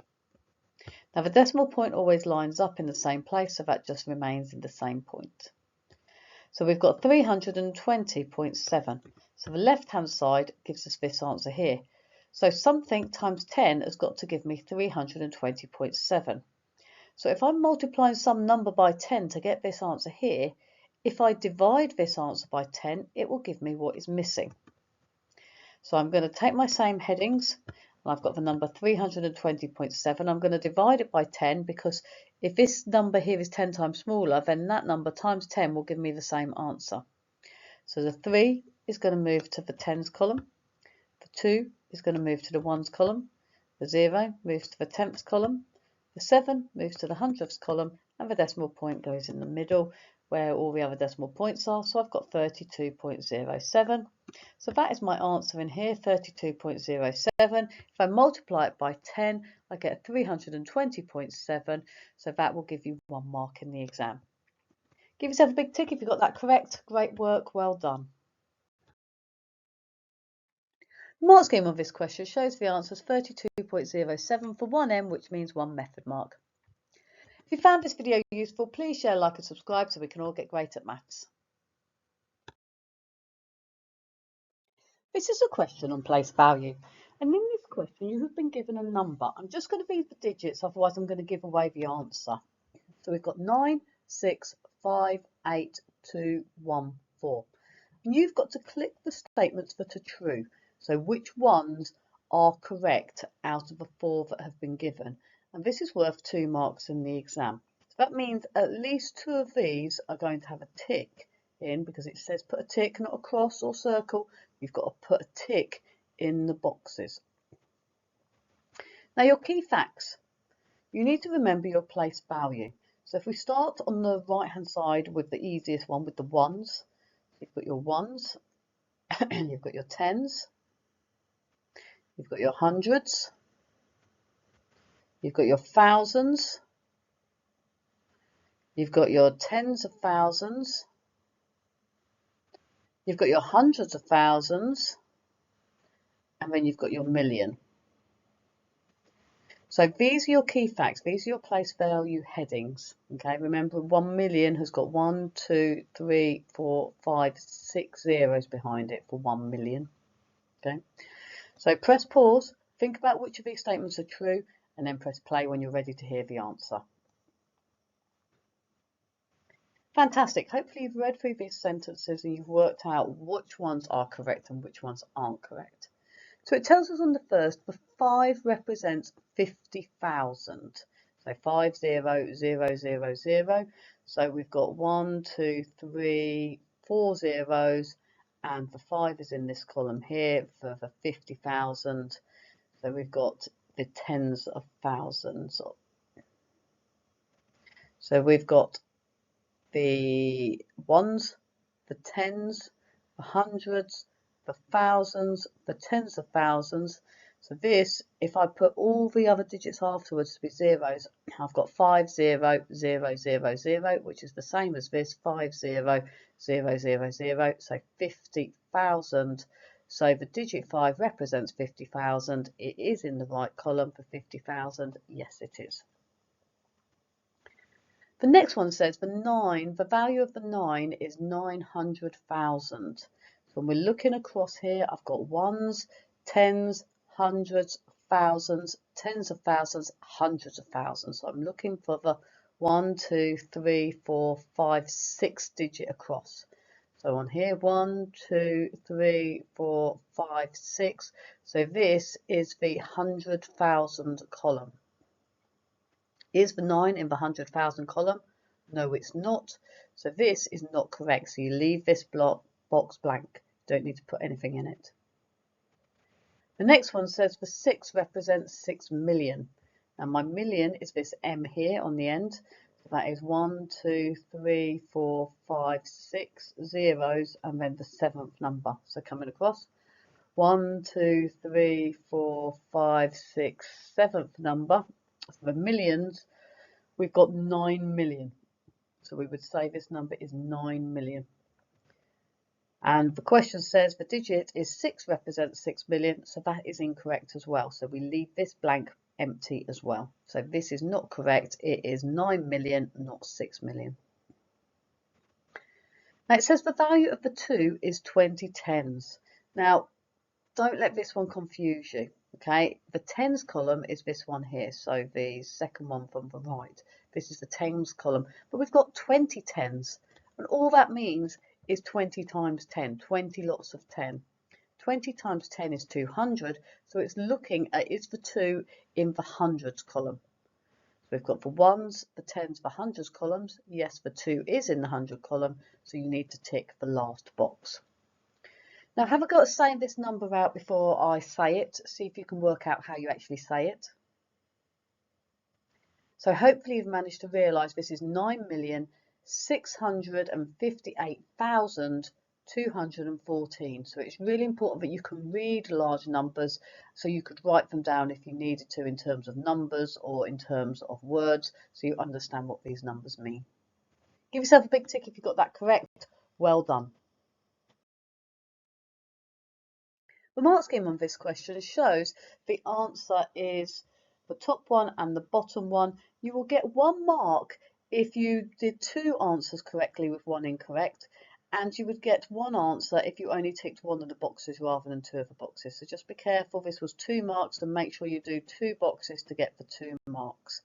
Now the decimal point always lines up in the same place, so that just remains in the same point. So we've got 320.7. So the left-hand side gives us this answer here. So something times 10 has got to give me 320.7. So if I'm multiplying some number by 10 to get this answer here, if I divide this answer by 10, it will give me what is missing. So I'm going to take my same headings. I've got the number 320.7. I'm going to divide it by 10 because if this number here is 10 times smaller, then that number times 10 will give me the same answer. So the 3 is going to move to the tens column. The 2 is going to move to the ones column. The 0 moves to the tenths column. The 7 moves to the hundredths column, and the decimal point goes in the middle where all the other decimal points are. So I've got 32.07. So that is my answer in here, 32.07. If I multiply it by 10, I get a 320.7, so that will give you 1 mark in the exam. Give yourself a big tick if you got that correct. Great work, well done. The mark scheme of this question shows the answer is 32.07 for 1M, which means 1 method mark. If you found this video useful, please share, like and subscribe so we can all get great at maths. This is a question on place value, and in this question you have been given a number. I'm just going to read the digits, otherwise I'm going to give away the answer. So we've got 9, 6, 5, 8, 2, 1, 4. And you've got to click the statements that are true. So which ones are correct out of the 4 that have been given? And this is worth 2 marks in the exam. So that means at least 2 of these are going to have a tick in, because it says put a tick, not a cross or circle. You've got to put a tick in the boxes. Now your key facts. You need to remember your place value. So if we start on the right hand side with the easiest one, with the ones, you've got your ones, you've got your tens, you've got your hundreds, you've got your thousands, you've got your tens of thousands, you've got your hundreds of thousands, and then you've got your million. So these are your key facts. These are your place value headings. Okay, remember 1 million has got 1, 2, 3, 4, 5, 6 zeros behind it for 1 million. Okay, so press pause, think about which of these statements are true, and then press play when you're ready to hear the answer. Fantastic. Hopefully you've read through these sentences and you've worked out which ones are correct and which ones aren't correct. So it tells us on the first, the 5 represents 50,000. So 5, 0, 0, 0, 0. So we've got 1, 2, 3, 4 zeros, and the 5 is in this column here for the 50,000. So we've got the tens of thousands. So we've got the ones, the tens, the hundreds, the thousands, the tens of thousands. So this, if I put all the other digits afterwards to be zeros, I've got 5, 0, 0, 0, 0, which is the same as this, 5, 0, 0, 0, 0, so 50,000. So the digit 5 represents 50,000. It is in the right column for 50,000. Yes, it is. The next one says the value of the 9 is 900,000. So when we're looking across here, I've got ones, tens, hundreds, thousands, tens of thousands, hundreds of thousands. So I'm looking for the 1, 2, 3, 4, 5, 6 digit across. So on here, 1, 2, 3, 4, 5, 6. So this is the 100,000 column. Is the 9 in the 100,000 column? No, it's not. So this is not correct. So you leave this box blank. Don't need to put anything in it. The next one says the 6 represents 6 million. Now my million is this M here on the end. So that is 1, 2, 3, 4, 5, 6 zeros, and then the 7th number. So coming across. 1, 2, 3, 4, 5, 6, 7th number. So the millions, we've got 9 million. So we would say this number is 9 million. And the question says the digit is 6 represents 6 million. So that is incorrect as well. So we leave this blank empty as well. So this is not correct. It is 9 million, not 6 million. Now it says the value of the 2 is 20 tens. Now, don't let this one confuse you. Okay, the tens column is this one here, so the second one from the right. This is the tens column, but we've got 20 tens, and all that means is 20 times 10, 20 lots of 10. 20 times 10 is 200, so it's looking at, is the 2 in the hundreds column? So we've got the ones, the tens, the hundreds columns. Yes, the 2 is in the 100 column, so you need to tick the last box. Now, have a go at saying this number out before I say it. See if you can work out how you actually say it. So hopefully you've managed to realise this is 9,658,200. 214. So it's really important that you can read large numbers, so you could write them down if you needed to in terms of numbers or in terms of words, so you understand what these numbers mean. Give yourself a big tick if you got that correct. Well done. The mark scheme on this question shows the answer is the top one and the bottom one. You will get 1 mark if you did 2 answers correctly with 1 incorrect, and you would get 1 answer if you only ticked 1 of the boxes rather than 2 of the boxes. So just be careful, this was 2 marks, and make sure you do 2 boxes to get the 2 marks.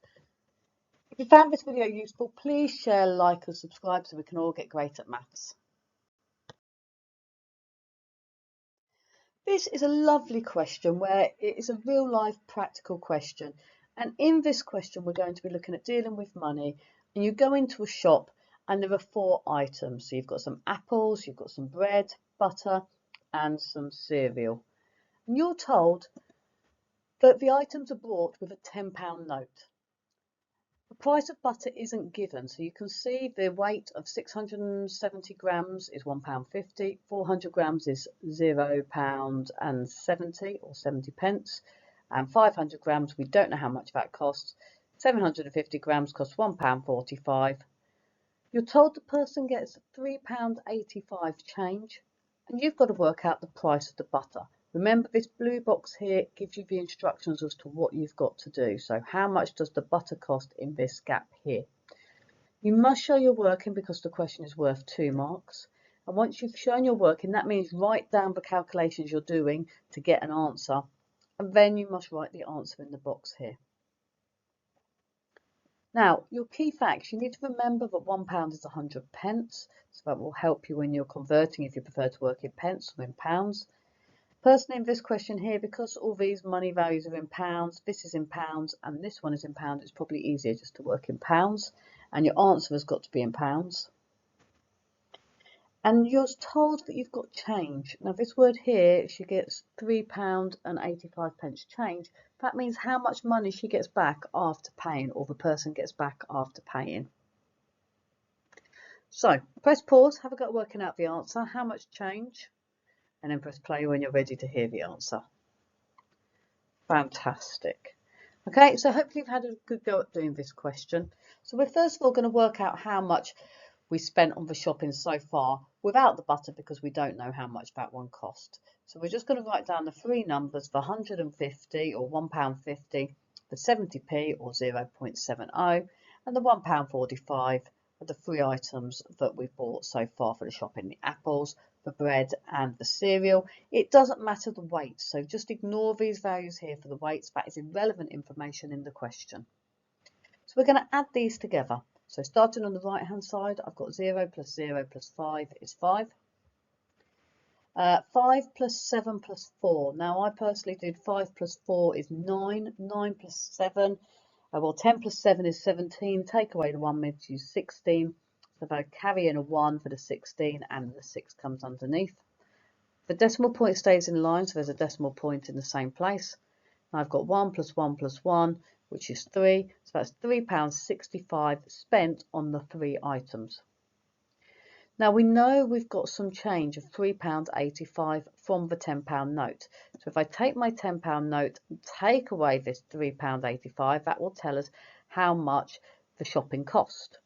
If you found this video useful, please share, like and subscribe so we can all get great at maths. This is a lovely question where it is a real life practical question, and in this question we're going to be looking at dealing with money, and you go into a shop and there are 4 items. So you've got some apples, you've got some bread, butter and some cereal, and you're told that the items are bought with a £10 note. The price of butter isn't given, so you can see the weight of 670 grams is £1.50, 400 grams is £0.70 or 70 pence, and 500 grams, we don't know how much that costs. 750 grams costs £1.45. You're told the person gets £3.85 change, and you've got to work out the price of the butter. Remember, this blue box here gives you the instructions as to what you've got to do. So how much does the butter cost in this gap here? You must show your working because the question is worth 2 marks. And once you've shown your working, that means write down the calculations you're doing to get an answer. And then you must write the answer in the box here. Now, your key facts, you need to remember that £1 is 100 pence. So that will help you when you're converting if you prefer to work in pence or in pounds. Person in this question here, because all these money values are in pounds, this is in pounds and this one is in pounds, it's probably easier just to work in pounds, and your answer has got to be in pounds. And you're told that you've got change. Now this word here, she gets £3.85 change. That means how much money she gets back after paying, or the person gets back after paying. So press pause, have a go at working out the answer, how much change, and then press play when you're ready to hear the answer. Fantastic. Okay, so hopefully you've had a good go at doing this question. So we're first of all going to work out how much we spent on the shopping so far without the butter, because we don't know how much that one cost. So we're just going to write down the 3 numbers, the 150 or £1.50, the 70p or 0.70, and the £1.45 are the 3 items that we've bought so far for the shopping: the apples, the bread and the cereal. It doesn't matter the weight, so just ignore these values here for the weights. That is irrelevant information in the question. So we're going to add these together. So starting on the right hand side, I've got 0 plus 0 plus 5 is 5. 5 plus 7 plus 4. Now I personally did 5 plus 4 is 9. 9 plus 7, well 10 plus 7 is 17. Take away the 1 makes you 16. So if I carry in a 1 for the 16 and the 6 comes underneath. The decimal point stays in line, so there's a decimal point in the same place. Now I've got 1 plus 1 plus 1, which is 3. So that's £3.65 spent on the 3 items. Now we know we've got some change of £3.85 from the £10 note. So if I take my £10 note and take away this £3.85, that will tell us how much the shopping cost.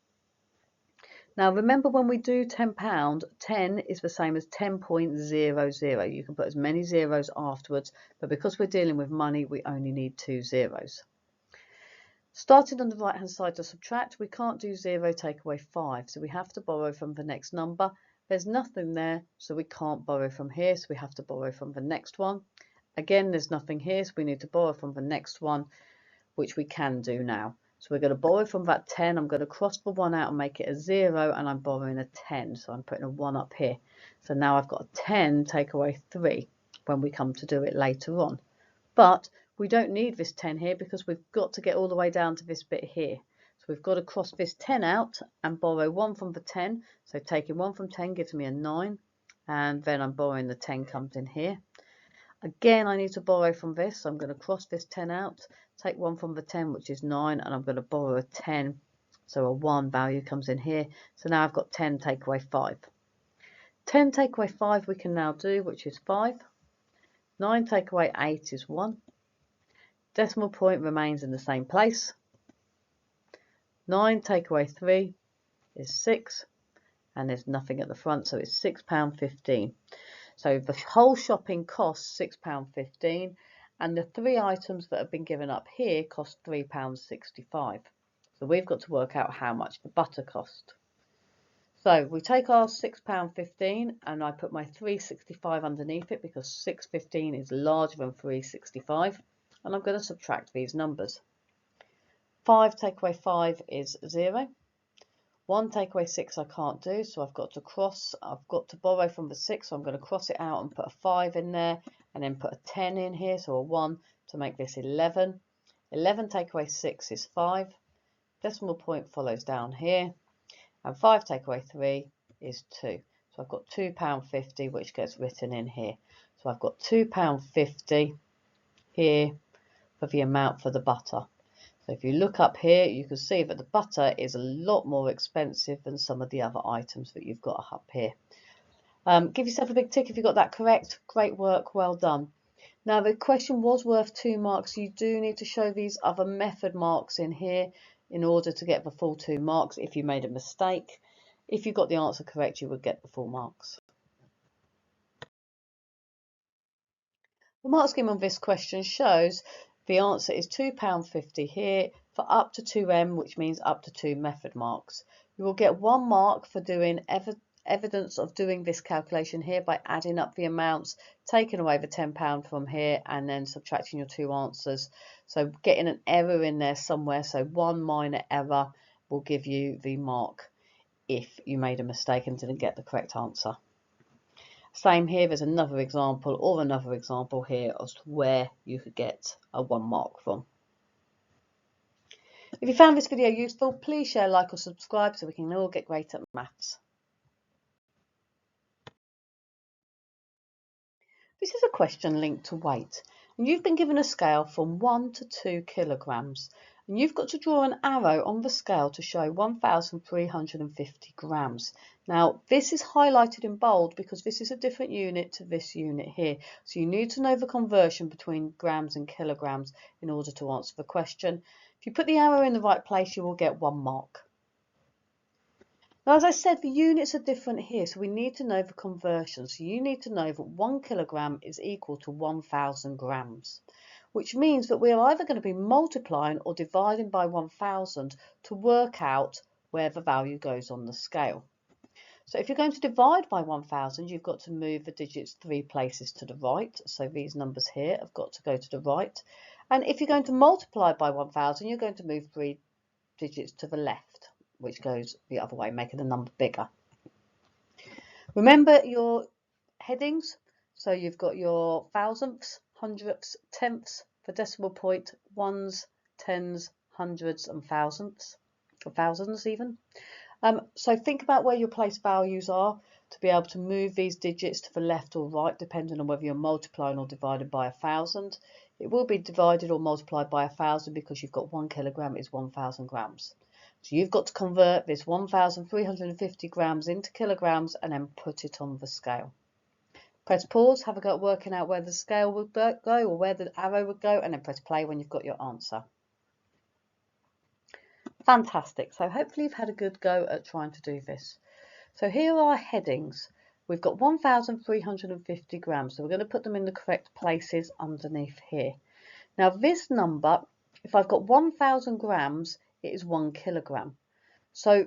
Now remember, when we do £10, 10 is the same as 10.00. You can put as many zeros afterwards, but because we're dealing with money, we only need 2 zeros. Starting on the right hand side to subtract, we can't do 0 take away 5, so we have to borrow from the next number. There's nothing there, so we can't borrow from here, so we have to borrow from the next one. Again, there's nothing here, so we need to borrow from the next one, which we can do now. So we're going to borrow from that 10. I'm going to cross the 1 out and make it a 0, and I'm borrowing a 10, so I'm putting a 1 up here. So now I've got a 10 take away 3 when we come to do it later on. But we don't need this 10 here because we've got to get all the way down to this bit here. So we've got to cross this 10 out and borrow 1 from the 10. So taking 1 from 10 gives me a 9, and then I'm borrowing the 10 comes in here. Again, I need to borrow from this, so I'm going to cross this 10 out, take 1 from the 10, which is 9, and I'm going to borrow a 10, so a 1 value comes in here. So now I've got 10 take away 5. 10 take away 5 we can now do, which is 5. 9 take away 8 is 1. Decimal point remains in the same place. 9 take away 3 is 6. And there's nothing at the front, so it's £6.15. So the whole shopping costs £6.15, and the 3 items that have been given up here cost £3.65. So we've got to work out how much the butter cost. So we take our £6.15 and I put my £3.65 underneath it because £6.15 is larger than £3.65, and I'm going to subtract these numbers. 5 take away 5 is 0. 1 take away 6 I can't do, so I've got to borrow from the 6, so I'm going to cross it out and put a 5 in there, and then put a 10 in here, so a 1 to make this 11. 11 take away 6 is 5. Decimal point follows down here, and 5 take away 3 is 2. So I've got £2.50, which gets written in here. So I've got £2.50 here for the amount for the butter. So if you look up here, you can see that the butter is a lot more expensive than some of the other items that you've got up here. Give yourself a big tick if you got that correct. Great work, well done. Now the question was worth 2 marks. You do need to show these other method marks in here in order to get the full 2 marks if you made a mistake. If you got the answer correct, you would get the full marks. The mark scheme on this question shows the answer is £2.50 here for up to 2M, which means up to 2 method marks. You will get 1 mark for doing evidence of doing this calculation here by adding up the amounts, taking away the £10 from here, and then subtracting your 2 answers. So getting an error in there somewhere, so 1 minor error will give you the mark if you made a mistake and didn't get the correct answer. Same here, there's another example here as to where you could get a 1 mark from. If you found this video useful, please share, like or subscribe so we can all get great at maths. This is a question linked to weight, and you've been given a scale from 1 to 2 kilograms, and you've got to draw an arrow on the scale to show 1,350 grams. Now this is highlighted in bold because this is a different unit to this unit here, so you need to know the conversion between grams and kilograms in order to answer the question. If you put the arrow in the right place, you will get 1 mark. Now, as I said, the units are different here, so we need to know the conversion. So you need to know that 1 kilogram is equal to 1,000 grams, which means that we're either going to be multiplying or dividing by 1,000 to work out where the value goes on the scale. So if you're going to divide by 1,000, you've got to move the digits 3 places to the right. So these numbers here have got to go to the right. And if you're going to multiply by 1,000, you're going to move 3 digits to the left, which goes the other way, making the number bigger. Remember your headings. So you've got your thousandths, hundredths, tenths, for decimal point, ones, tens, hundreds and thousandths, or thousands even. So think about where your place values are to be able to move these digits to the left or right, depending on whether you're multiplying or divided by 1,000. It will be divided or multiplied by 1,000 because you've got 1 kilogram is 1,000 grams. So you've got to convert this 1,350 grams into kilograms and then put it on the scale. Press pause, have a go at working out where the scale would go or where the arrow would go, and then press play when you've got your answer. Fantastic. So hopefully you've had a good go at trying to do this. So here are our headings. We've got 1,350 grams. So we're going to put them in the correct places underneath here. Now this number, if I've got 1,000 grams, it is 1 kilogram. So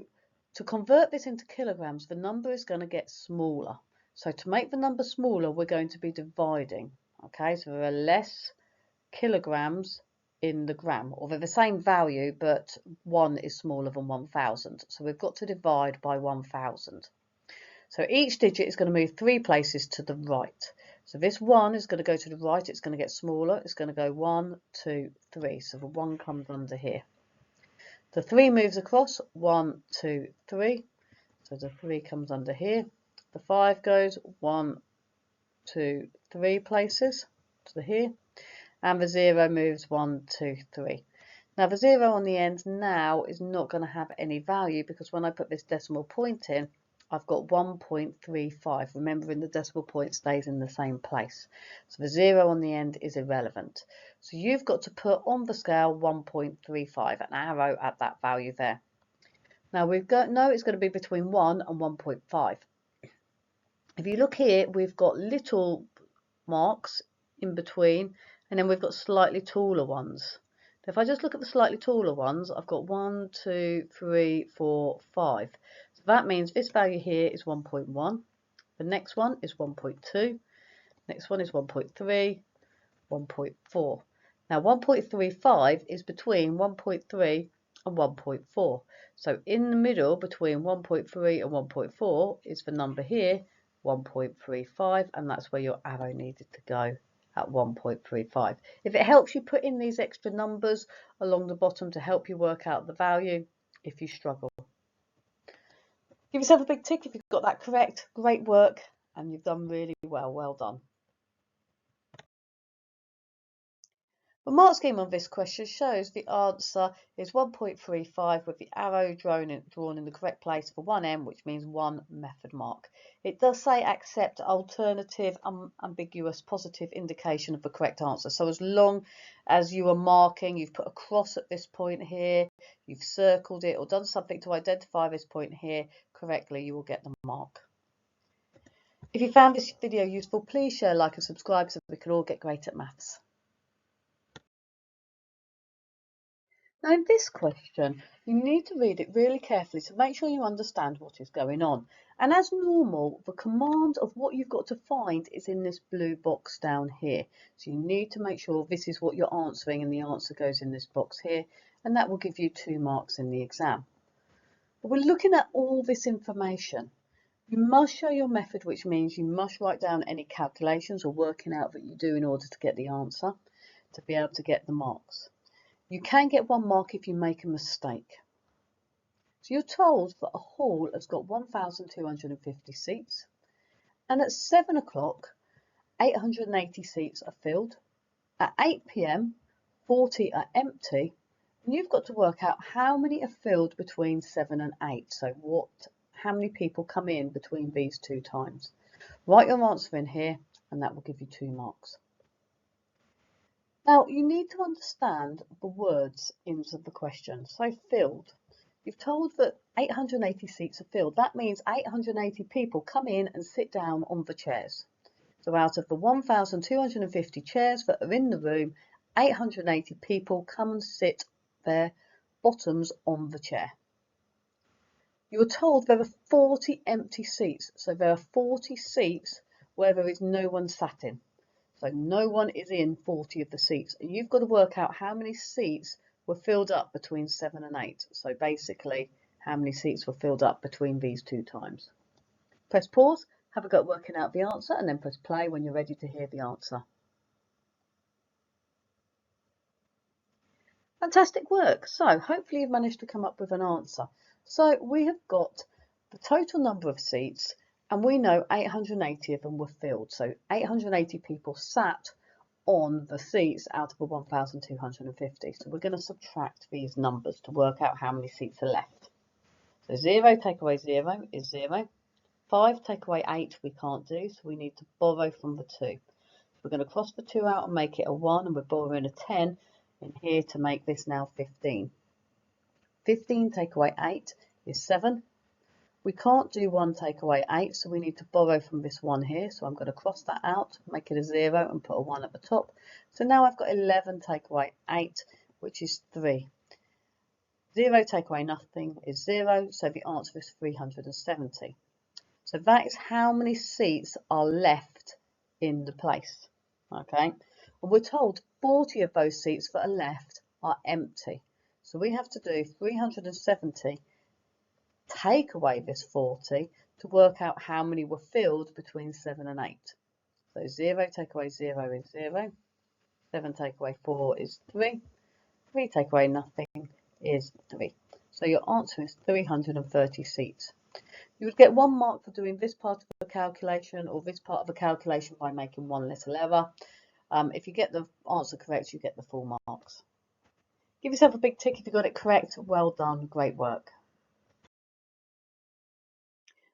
to convert this into kilograms, the number is going to get smaller. So to make the number smaller, we're going to be dividing. Okay, so there are less kilograms in the gram, or they're the same value, but 1 is smaller than 1,000. So we've got to divide by 1,000. So each digit is going to move 3 places to the right. So this 1 is going to go to the right, it's going to get smaller, it's going to go 1, 2, 3. So the 1 comes under here. The 3 moves across, 1, 2, 3. So the 3 comes under here. The 5 goes 1, 2, 3 places to the here. And the 0 moves 1, 2, 3. Now the 0 on the end now is not going to have any value because when I put this decimal point in, I've got 1.35. Remembering the decimal point stays in the same place. So the 0 on the end is irrelevant. So you've got to put on the scale 1.35, an arrow at that value there. Now we've got it's going to be between 1 and 1.5. If you look here, we've got little marks in between, and then we've got slightly taller ones. If I just look at the slightly taller ones, I've got 1, 2, 3, 4, 5. So that means this value here is 1.1. The next one is 1.2. Next one is 1.3, 1.4. Now 1.35 is between 1.3 and 1.4. So in the middle between 1.3 and 1.4 is the number here, 1.35, and that's where your arrow needed to go at 1.35. If it helps you put in these extra numbers along the bottom to help you work out the value if you struggle. Give yourself a big tick if you've got that correct. Great work, and you've done really well. Well done. The mark scheme on this question shows the answer is 1.35 with the arrow drawn in the correct place for 1M, which means one method mark. It does say accept alternative, ambiguous, positive indication of the correct answer. So as long as you are marking, you've put a cross at this point here, you've circled it or done something to identify this point here correctly, you will get the mark. If you found this video useful, please share, like and subscribe so we can all get great at maths. Now in this question, you need to read it really carefully to make sure you understand what is going on. And as normal, the command of what you've got to find is in this blue box down here. So you need to make sure this is what you're answering and the answer goes in this box here, and that will give you 2 marks in the exam. But we're looking at all this information. You must show your method, which means you must write down any calculations or working out that you do in order to get the answer, to be able to get the marks. You can get 1 mark if you make a mistake. So you're told that a hall has got 1,250 seats, and at 7 o'clock, 880 seats are filled. At 8 p.m, 40 are empty, and you've got to work out how many are filled between 7 and 8. So how many people come in between these 2 times. Write your answer in here, and that will give you 2 marks. Now, you need to understand the words in the question. So, filled. You've told that 880 seats are filled. That means 880 people come in and sit down on the chairs. So, out of the 1,250 chairs that are in the room, 880 people come and sit their bottoms on the chair. You were told there are 40 empty seats. So, there are 40 seats where there is no one sat in. So no one is in 40 of the seats. And you've got to work out how many seats were filled up between 7 and 8. So basically, how many seats were filled up between these 2 times. Press pause, have a go at working out the answer, and then press play when you're ready to hear the answer. Fantastic work. So hopefully you've managed to come up with an answer. So we have got the total number of seats, and we know 880 of them were filled. So 880 people sat on the seats out of the 1,250. So we're going to subtract these numbers to work out how many seats are left. So 0 take away 0 is 0. 5 take away 8 we can't do, so we need to borrow from the 2. So we're going to cross the 2 out and make it a 1, and we're borrowing a 10 in here to make this now 15. 15 take away 8 is 7. We can't do 1 take away 8, so we need to borrow from this 1 here. So I'm going to cross that out, make it a 0 and put a 1 at the top. So now I've got 11 take away 8, which is 3. 0 take away nothing is 0, so the answer is 370. So that is how many seats are left in the place. Okay, and we're told 40 of those seats that are left are empty. So we have to do 370 take away this 40 to work out how many were filled between 7 and 8. So 0 take away 0 is 0. 7 take away 4 is 3. 3 take away nothing is 3. So your answer is 330 seats. You would get 1 mark for doing this part of the calculation or this part of the calculation by making 1 little error. If you get the answer correct, you get the full marks. Give yourself a big tick if you got it correct. Well done, great work.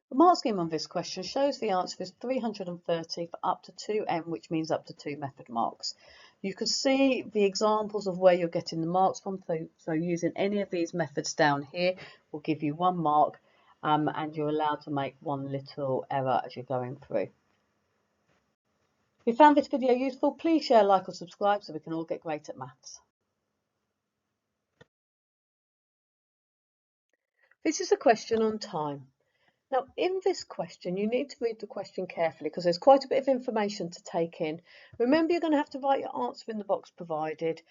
The mark scheme on this question shows the answer is 330 for up to 2n, which means up to 2 method marks. You can see the examples of where you're getting the marks from, so using any of these methods down here will give you 1 mark, and you're allowed to make 1 little error as you're going through. If you found this video useful, please share, like or subscribe so we can all get great at maths. This is a question on time. Now, in this question, you need to read the question carefully because there's quite a bit of information to take in. Remember, you're going to have to write your answer in the box provided.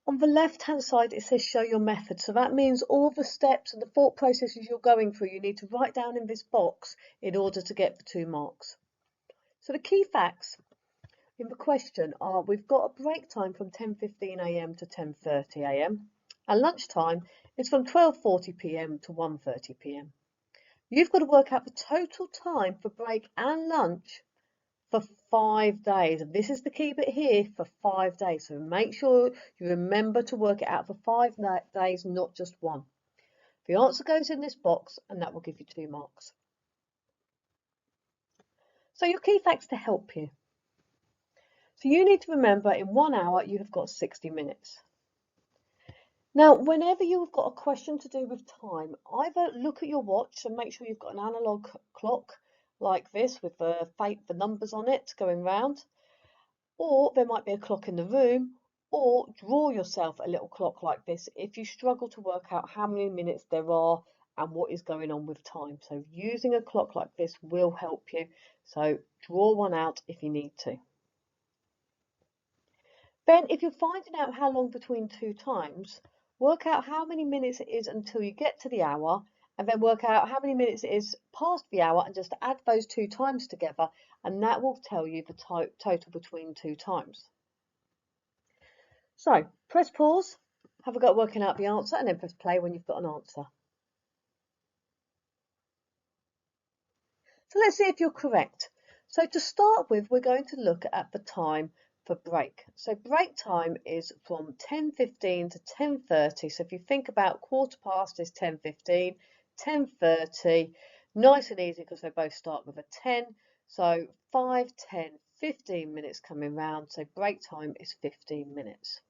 On the left-hand side, it says show your method. So that means all the steps and the thought processes you're going through, you need to write down in this box in order to get the 2 marks. So the key facts in the question are we've got a break time from 10:15 a.m. to 10:30 a.m. and lunchtime is from 12:40 p.m. to 1:30 p.m. You've got to work out the total time for break and lunch for 5 days. And this is the key bit here, for 5 days. So make sure you remember to work it out for 5 days, not just 1. The answer goes in this box and that will give you 2 marks. So your key facts to help you. So you need to remember in 1 hour you have got 60 minutes. Now, whenever you've got a question to do with time, either look at your watch and make sure you've got an analog clock like this with the numbers on it going round, or there might be a clock in the room, or draw yourself a little clock like this if you struggle to work out how many minutes there are and what is going on with time. So using a clock like this will help you. So draw one out if you need to. Then if you're finding out how long between 2 times, work out how many minutes it is until you get to the hour, and then work out how many minutes it is past the hour and just add those 2 times together, and that will tell you the total between 2 times. So press pause, have a go at working out the answer, and then press play when you've got an answer. So let's see if you're correct. So to start with, we're going to look at the time for break. So break time is from 10:15 to 10:30. So if you think about quarter past is 10:15, 10:30, nice and easy because they both start with a 10. So 5, 10, 15 minutes coming round. So break time is 15 minutes.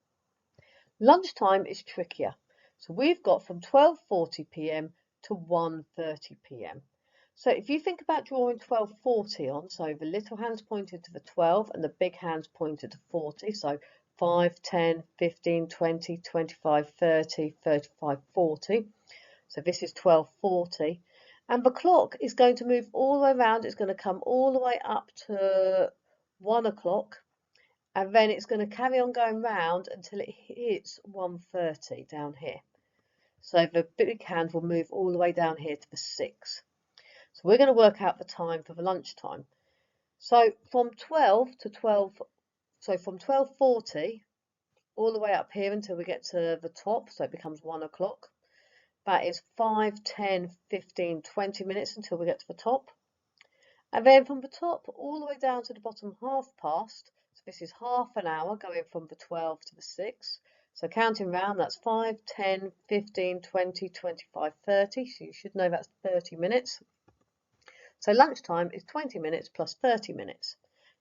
Lunchtime is trickier. So we've got from 12:40 p.m. to 1:30 p.m. So if you think about drawing 12:40 on, so the little hand's pointed to the 12 and the big hand's pointed to 40, so 5, 10, 15, 20, 25, 30, 35, 40. So this is 12:40. And the clock is going to move all the way around. It's going to come all the way up to 1 o'clock. And then it's going to carry on going round until it hits 1:30 down here. So the big hand will move all the way down here to the 6. So we're going to work out the time for the lunchtime. So from 12 to 12, so from 12:40 all the way up here until we get to the top, so it becomes 1 o'clock. That is 5, 10, 15, 20 minutes until we get to the top. And then from the top all the way down to the bottom, half past. So this is half an hour going from the 12 to the 6. So counting round, that's 5, 10, 15, 20, 25, 30. So you should know that's 30 minutes. So lunchtime is 20 minutes plus 30 minutes.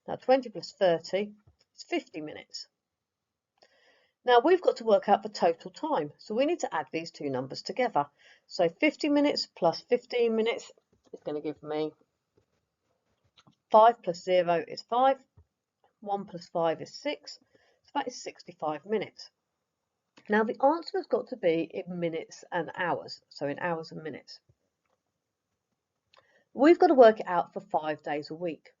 Now 20 plus 30 is 50 minutes. Now we've got to work out the total time. So we need to add these 2 numbers together. So 50 minutes plus 15 minutes is going to give me 5 plus 0 is 5. 1 plus 5 is 6. So that is 65 minutes. Now the answer has got to be in minutes and hours. So in hours and minutes. We've got to work it out for 5 days a week.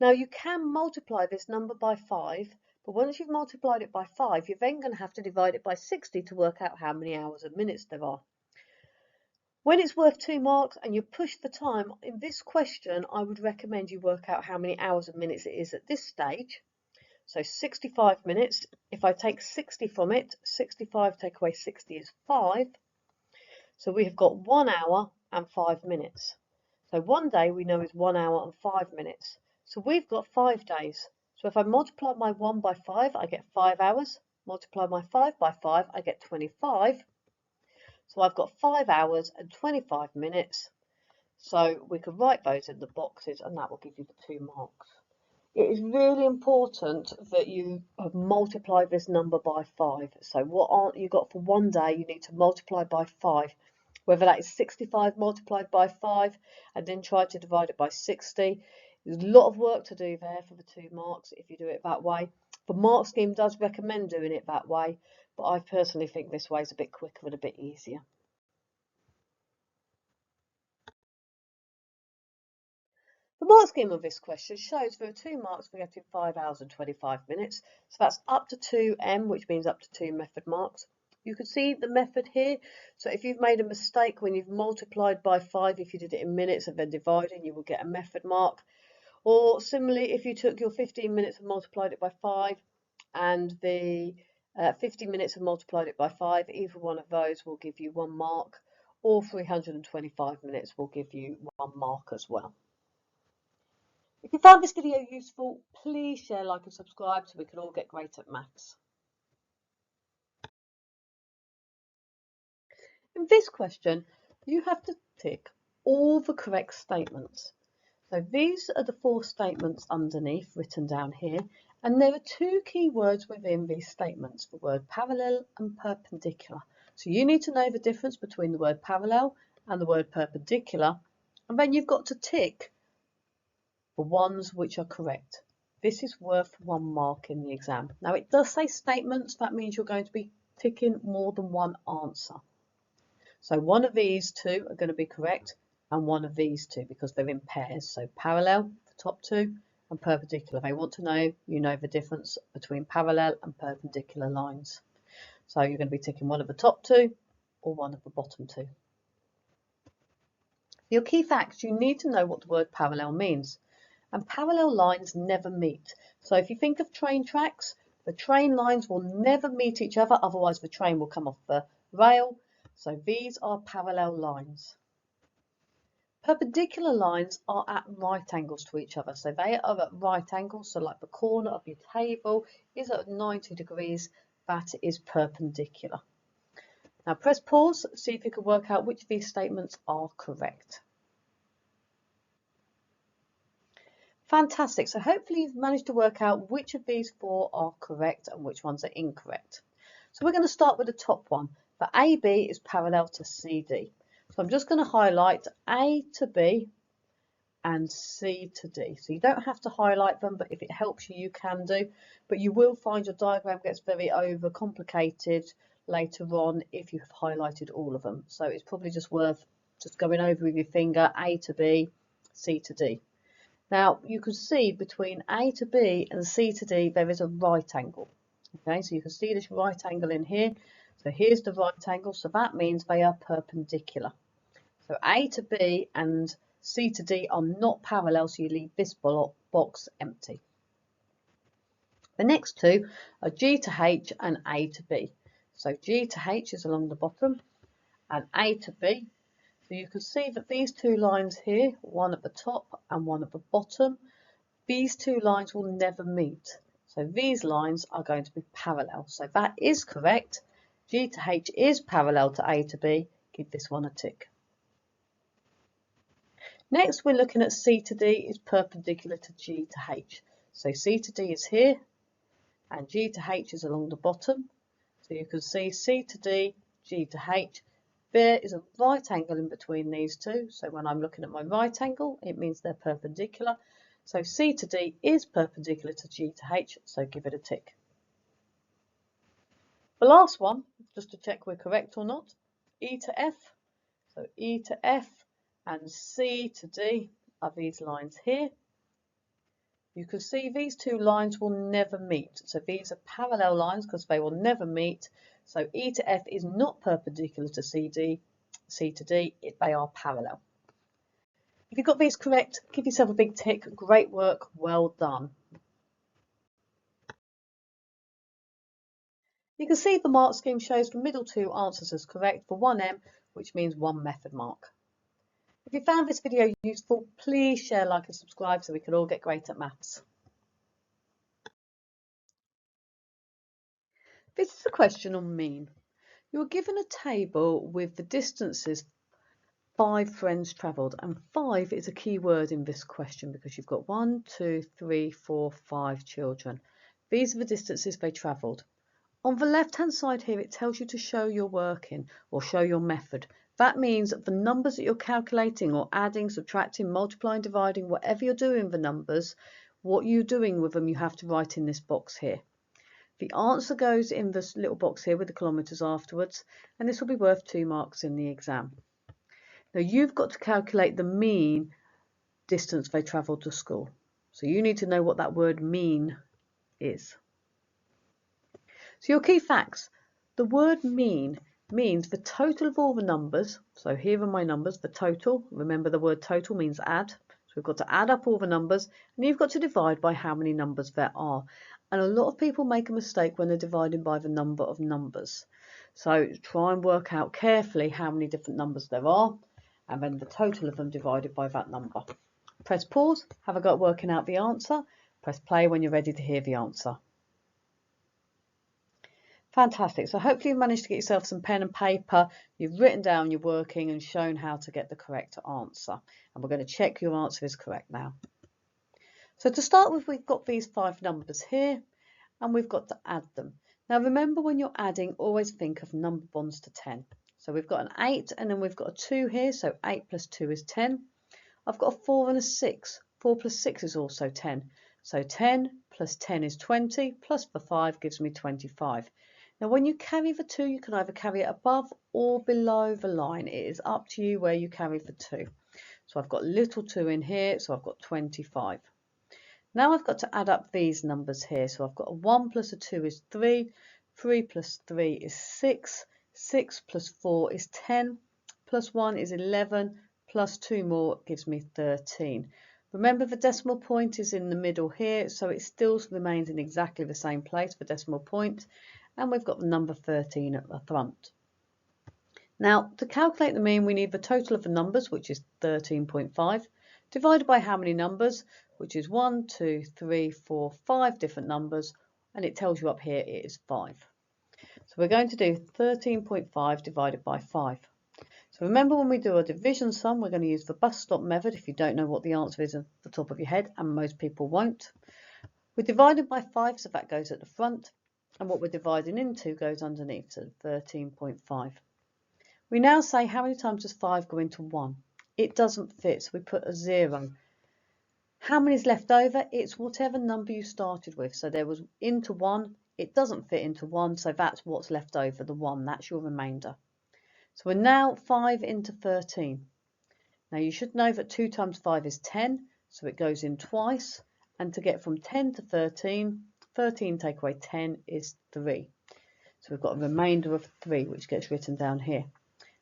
Now you can multiply this number by 5, but once you've multiplied it by 5, you're then going to have to divide it by 60 to work out how many hours and minutes there are. When it's worth 2 marks and you push the time, in this question, I would recommend you work out how many hours and minutes it is at this stage. So 65 minutes, if I take 60 from it, 65 take away 60 is 5. So we have got 1 hour and 5 minutes. So one day we know is 1 hour and 5 minutes. So we've got 5 days. So if I multiply my 1 by 5, I get 5 hours. Multiply my 5 by 5, I get 25. So I've got 5 hours and 25 minutes. So we could write those in the boxes and that will give you the 2 marks. It is really important that you have multiplied this number by 5. So what you got for one day, you need to multiply by 5. Whether that is 65 multiplied by 5 and then try to divide it by 60. There's a lot of work to do there for the 2 marks if you do it that way. The mark scheme does recommend doing it that way, but I personally think this way is a bit quicker and a bit easier. The mark scheme of this question shows there are 2 marks for getting 5 hours and 25 minutes. So that's up to 2m, which means up to 2 method marks. You can see the method here. So if you've made a mistake when you've multiplied by 5, if you did it in minutes and then dividing, you will get a method mark. Or similarly, if you took your 15 minutes and multiplied it by 5 and the 50 minutes and multiplied it by 5, either one of those will give you 1 mark, or 325 minutes will give you 1 mark as well. If you found this video useful, please share, like and subscribe so we can all get great at maths. In this question, you have to tick all the correct statements. So these are the 4 statements underneath written down here, and there are 2 key words within these statements, the word parallel and perpendicular. So you need to know the difference between the word parallel and the word perpendicular, and then you've got to tick the ones which are correct. This is worth 1 mark in the exam. Now it does say statements, that means you're going to be ticking more than one answer. So one of these 2 are going to be correct and one of these 2 because they're in pairs. So parallel, the top 2, and perpendicular. They want to know, you know the difference between parallel and perpendicular lines. So you're going to be ticking one of the top 2 or one of the bottom 2. Your key facts, you need to know what the word parallel means. And parallel lines never meet. So if you think of train tracks, the train lines will never meet each other, otherwise the train will come off the rail. So these are parallel lines. Perpendicular lines are at right angles to each other. So they are at right angles. So like the corner of your table is at 90 degrees, that is perpendicular. Now press pause, see if you can work out which of these statements are correct. Fantastic. So hopefully you've managed to work out which of these 4 are correct and which ones are incorrect. So we're going to start with the top one. The AB is parallel to CD. So I'm just going to highlight A to B and C to D. So you don't have to highlight them, but if it helps you, you can do. But you will find your diagram gets very overcomplicated later on if you've highlighted all of them. So it's probably just worth just going over with your finger A to B, C to D. Now you can see between A to B and C to D there is a right angle. Okay, so you can see this right angle in here. So here's the right angle, so that means they are perpendicular. So A to B and C to D are not parallel, so you leave this box empty. The next 2 are G to H and A to B. So G to H is along the bottom and A to B. So you can see that these 2 lines here, one at the top and one at the bottom, these 2 lines will never meet. So these lines are going to be parallel. So that is correct. G to H is parallel to A to B. Give this one a tick. Next, we're looking at C to D is perpendicular to G to H. So C to D is here and G to H is along the bottom. So you can see C to D, G to H. There is a right angle in between these 2. So when I'm looking at my right angle, it means they're perpendicular. So C to D is perpendicular to G to H, so give it a tick. The last one, just to check we're correct or not, E to F. So E to F and C to D are these lines here. You can see these 2 lines will never meet. So these are parallel lines because they will never meet. So E to F is not perpendicular to C to D, they are parallel. If you got these correct, give yourself a big tick. Great work, well done. You can see the mark scheme shows the middle 2 answers as correct for 1M, which means 1 method mark. If you found this video useful, please share, like and subscribe so we can all get great at maths. This is a question on mean. You are given a table with the distances 5 friends travelled, and 5 is a key word in this question because you've got 1, 2, 3, 4, 5 children. These are the distances they travelled. On the left hand side here it tells you to show your working or show your method. That means that the numbers that you're calculating or adding, subtracting, multiplying, dividing, whatever you're doing the numbers, what you're doing with them you have to write in this box here. The answer goes in this little box here with the kilometres afterwards, and this will be worth 2 marks in the exam. Now you've got to calculate the mean distance they travelled to school. So you need to know what that word mean is. So your key facts. The word mean means the total of all the numbers. So here are my numbers, the total. Remember the word total means add. So we've got to add up all the numbers and you've got to divide by how many numbers there are. And a lot of people make a mistake when they're dividing by the number of numbers. So try and work out carefully how many different numbers there are and then the total of them divided by that number. Press pause, have a go at working out the answer. Press play when you're ready to hear the answer. Fantastic. So hopefully you've managed to get yourself some pen and paper. You've written down your working and shown how to get the correct answer. And we're going to check your answer is correct now. So to start with, we've got these 5 numbers here and we've got to add them. Now remember when you're adding, always think of number bonds to 10. So we've got an 8 and then we've got a 2 here. So 8 plus 2 is 10. I've got a 4 and a 6. 4 plus 6 is also 10. So 10 plus 10 is 20 plus the 5 gives me 25. Now when you carry the 2, you can either carry it above or below the line. It is up to you where you carry the 2. So I've got little 2 in here, so I've got 25. Now I've got to add up these numbers here. So I've got a 1 plus a 2 is 3, 3 plus 3 is 6, 6 plus 4 is 10, plus 1 is 11, plus 2 more gives me 13. Remember the decimal point is in the middle here, so it still remains in exactly the same place, the decimal point. And we've got the number 13 at the front. Now, to calculate the mean, we need the total of the numbers, which is 13.5, divided by how many numbers, which is 1, 2, 3, 4, 5 different numbers, and it tells you up here it is 5. So we're going to do 13.5 divided by 5. So remember when we do a division sum, we're going to use the bus stop method if you don't know what the answer is at the top of your head, and most people won't. We're divided by 5, so that goes at the front. And what we're dividing into goes underneath, so 13.5. We now say how many times does 5 go into 1? It doesn't fit, so we put a 0. How many is left over? It's whatever number you started with. So there was into 1, it doesn't fit into 1, so that's what's left over, the 1, that's your remainder. So we're now 5 into 13. Now you should know that 2 times 5 is 10, so it goes in twice, and to get from 10 to 13, 13 take away 10 is 3. So we've got a remainder of 3, which gets written down here.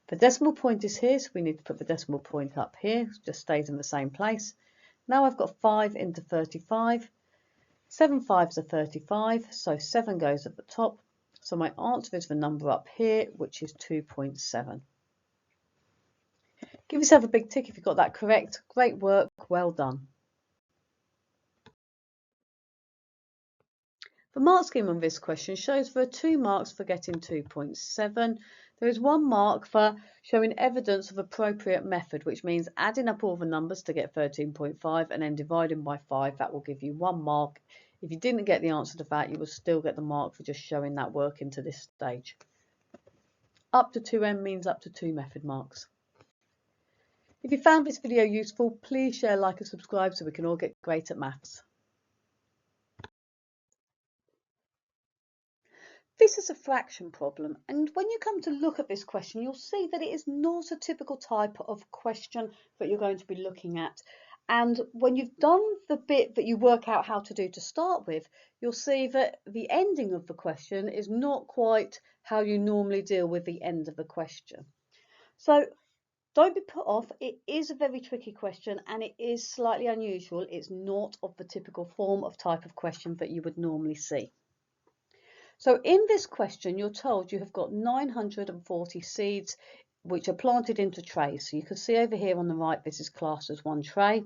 The decimal point is here, so we need to put the decimal point up here. It just stays in the same place. Now I've got 5 into 35. 7 5s are 35, so 7 goes at the top. So my answer is the number up here, which is 2.7. Give yourself a big tick if you got that correct. Great work, well done. The mark scheme on this question shows there are 2 marks for getting 2.7. There is 1 mark for showing evidence of appropriate method, which means adding up all the numbers to get 13.5 and then dividing by 5. That will give you 1 mark. If you didn't get the answer to that, you will still get the mark for just showing that working to this stage. Up to 2M means up to 2 method marks. If you found this video useful, please share, like and subscribe so we can all get great at maths. This is a fraction problem, and when you come to look at this question, you'll see that it is not a typical type of question that you're going to be looking at. And when you've done the bit that you work out how to do to start with, you'll see that the ending of the question is not quite how you normally deal with the end of the question. So don't be put off. It is a very tricky question and it is slightly unusual. It's not of the typical form of type of question that you would normally see. So in this question, you're told you have got 940 seeds which are planted into trays. So you can see over here on the right, this is classed as 1 tray.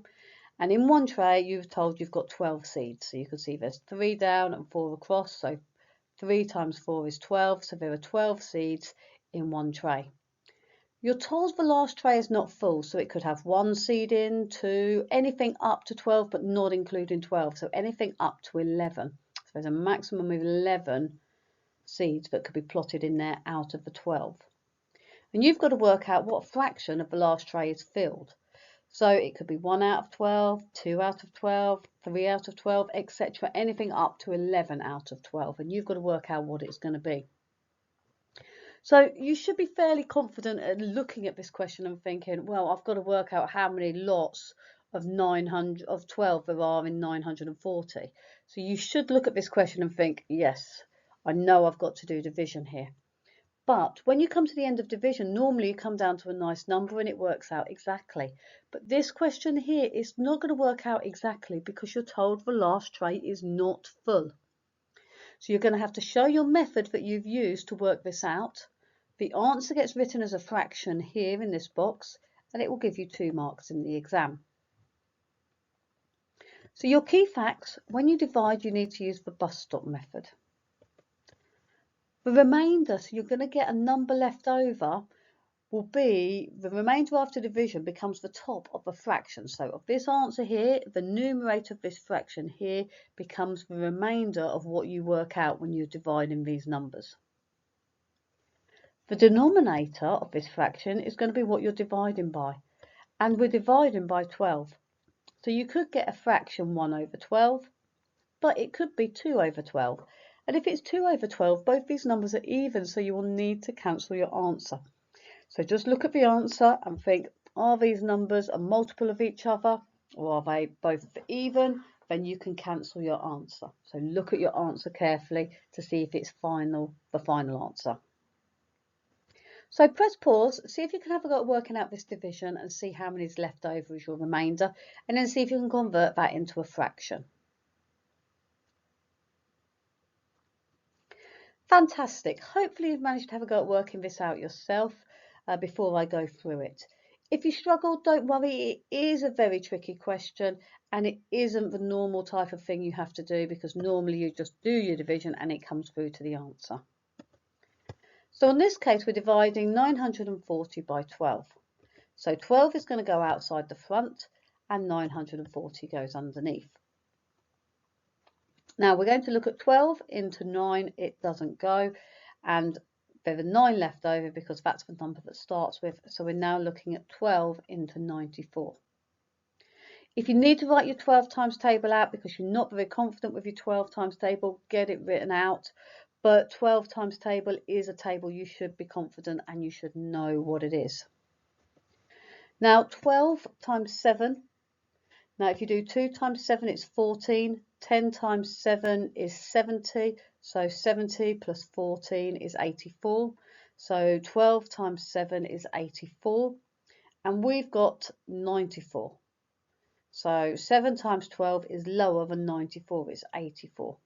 And in 1 tray, you've told you've got 12 seeds. So you can see there's 3 down and 4 across. So 3 times 4 is 12. So there are 12 seeds in 1 tray. You're told the last tray is not full, so it could have 1 seed in, 2, anything up to 12, but not including 12, so anything up to 11. So there's a maximum of 11 seeds that could be plotted in there out of the 12. And you've got to work out what fraction of the last tray is filled. So it could be 1 out of 12, 2 out of 12, 3 out of 12, etc. Anything up to 11 out of 12. And you've got to work out what it's going to be. So you should be fairly confident at looking at this question and thinking, well, I've got to work out how many lots of 12 there are in 940. So you should look at this question and think, yes, I know I've got to do division here. But when you come to the end of division, normally you come down to a nice number and it works out exactly. But this question here is not going to work out exactly because you're told the last tray is not full. So you're going to have to show your method that you've used to work this out. The answer gets written as a fraction here in this box, and it will give you 2 marks in the exam. So your key facts, when you divide, you need to use the bus stop method. The remainder, so you're going to get a number left over, will be the remainder after division becomes the top of the fraction. So of this answer here, the numerator of this fraction here becomes the remainder of what you work out when you're dividing these numbers. The denominator of this fraction is going to be what you're dividing by, and we're dividing by 12. So you could get a fraction 1 over 12, but it could be 2 over 12. And if it's 2 over 12, both these numbers are even, so you will need to cancel your answer. So just look at the answer and think, are these numbers a multiple of each other, or are they both even? Then you can cancel your answer. So look at your answer carefully to see if it's the final answer. So press pause, see if you can have a go at working out this division and see how many is left over as your remainder, and then see if you can convert that into a fraction. Fantastic. Hopefully you've managed to have a go at working this out yourself before I go through it. If you struggle, don't worry, it is a very tricky question and it isn't the normal type of thing you have to do, because normally you just do your division and it comes through to the answer. So in this case, we're dividing 940 by 12. So 12 is going to go outside the front and 940 goes underneath. Now we're going to look at 12 into 9, it doesn't go, and there are 9 left over because that's the number that starts with, so we're now looking at 12 into 94. If you need to write your 12 times table out because you're not very confident with your 12 times table, get it written out, but 12 times table is a table you should be confident and you should know what it is. Now 12 times 7, now if you do 2 times 7 it's 14, 10 times 7 is 70, so 70 plus 14 is 84. So 12 times 7 is 84, and we've got 94. So 7 times 12 is lower than 94, it's 84.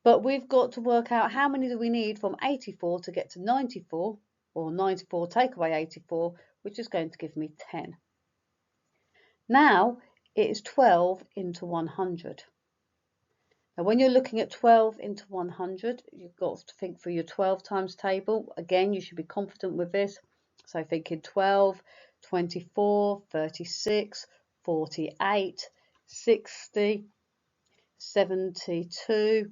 But we've got to work out how many do we need from 84 to get to 94, or 94 take away 84, which is going to give me 10. Now it is 12 into 100. Now when you're looking at 12 into 100, you've got to think through your 12 times table. Again, you should be confident with this. So thinking 12, 24, 36, 48, 60, 72,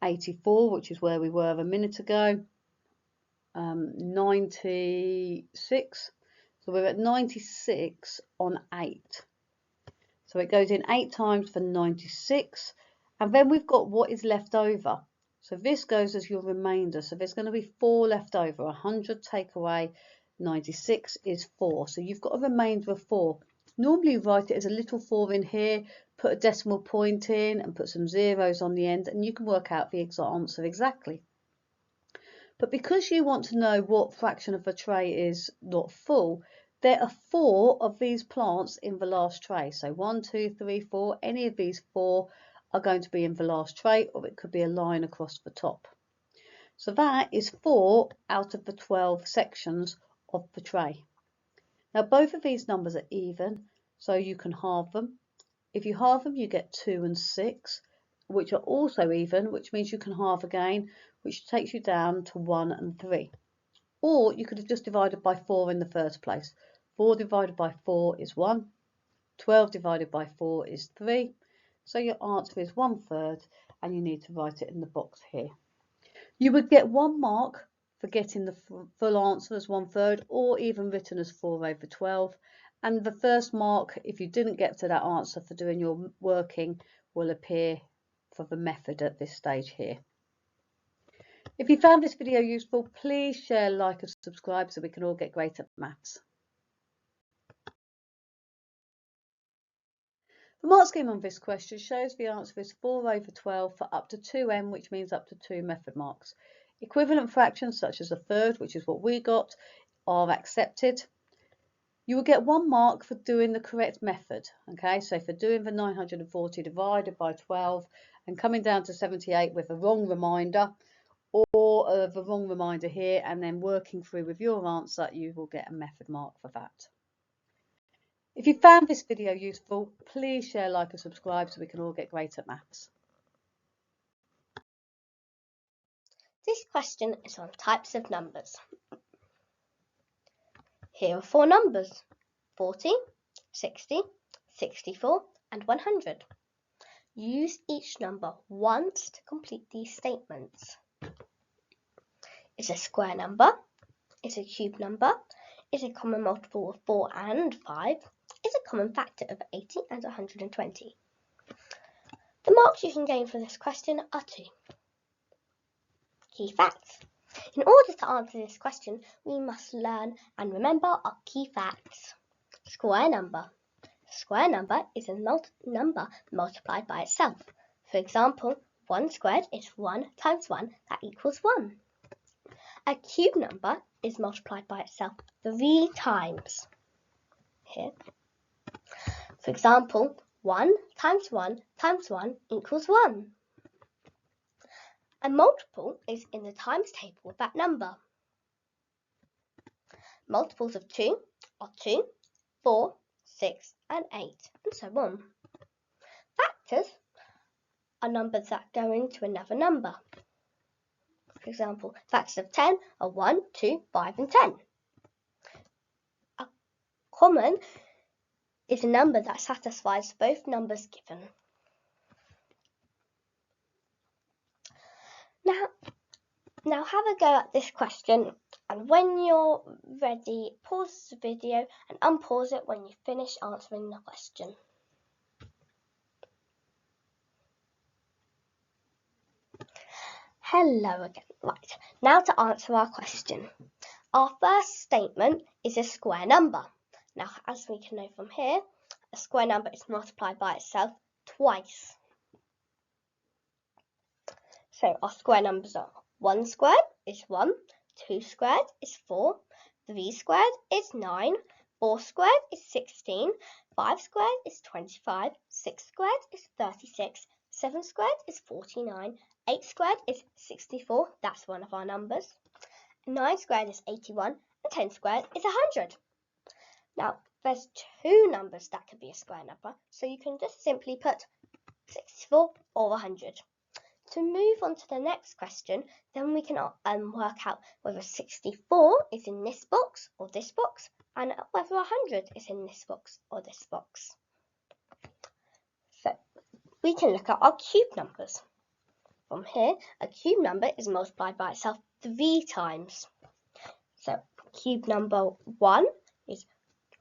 84, which is where we were a minute ago, 96. So we're at 96 on 8. So it goes in 8 times for 96. And then we've got what is left over. So this goes as your remainder. So there's going to be 4 left over. 100 take away 96 is 4. So you've got a remainder of 4. Normally you write it as a little 4 in here, put a decimal point in and put some zeros on the end, and you can work out the exact answer exactly. But because you want to know what fraction of a tray is not full, there are 4 of these plants in the last tray. So 1, 2, 3, 4, any of these 4 are going to be in the last tray, or it could be a line across the top. So that is 4 out of the 12 sections of the tray. Now both of these numbers are even, so you can halve them. If you halve them, you get 2 and 6, which are also even, which means you can halve again, which takes you down to 1 and 3. Or you could have just divided by 4 in the first place. 4 divided by 4 is 1. 12 divided by 4 is 3. So your answer is 1/3, and you need to write it in the box here. You would get 1 mark for getting the full answer as 1/3, or even written as 4/12. And the first mark, if you didn't get to that answer for doing your working, will appear for the method at this stage here. If you found this video useful, please share, like and subscribe so we can all get great at maths. The mark scheme on this question shows the answer is 4/12 for up to 2n, which means up to 2 method marks. Equivalent fractions such as 1/3, which is what we got, are accepted. You will get 1 mark for doing the correct method. Okay, so for doing the 940 divided by 12 and coming down to 78 with a wrong reminder, or the wrong reminder here, and then working through with your answer, you will get a method mark for that. If you found this video useful, please share, like and subscribe so we can all get great at maths. This question is on types of numbers. Here are 4 numbers: 40, 60, 64 and 100. Use each number once to complete these statements. Is a square number? Is a cube number? Is a common multiple of 4 and 5? Is a common factor of 80 and 120? The marks you can gain for this question are 2. Key facts. In order to answer this question, we must learn and remember our key facts. Square number. Square number is a number multiplied by itself. For example, 1 squared is 1 times 1, that equals 1. A cube number is multiplied by itself 3 times. Here. For example, 1 times 1 times 1 equals 1. A multiple is in the times table of that number. Multiples of 2 are 2, 4, 6 and 8, and so on. Factors are numbers that go into another number. For example, factors of 10 are 1, 2, 5 and 10. A common is a number that satisfies both numbers given. Now have a go at this question, and when you're ready, pause the video and unpause it when you finish answering the question. Hello again. Right, now to answer our question. Our first statement is a square number. Now, as we can know from here, a square number is multiplied by itself twice. So our square numbers are 1 squared is 1, 2 squared is 4, 3 squared is 9, 4 squared is 16, 5 squared is 25, 6 squared is 36, 7 squared is 49, 8 squared is 64, that's one of our numbers, 9 squared is 81, and 10 squared is 100. Now, there's 2 numbers that could be a square number, so you can just simply put 64 or 100. To move on to the next question, then we can work out whether 64 is in this box or this box, and whether 100 is in this box or this box. So we can look at our cube numbers. From here, a cube number is multiplied by itself 3 times. So cube number 1 is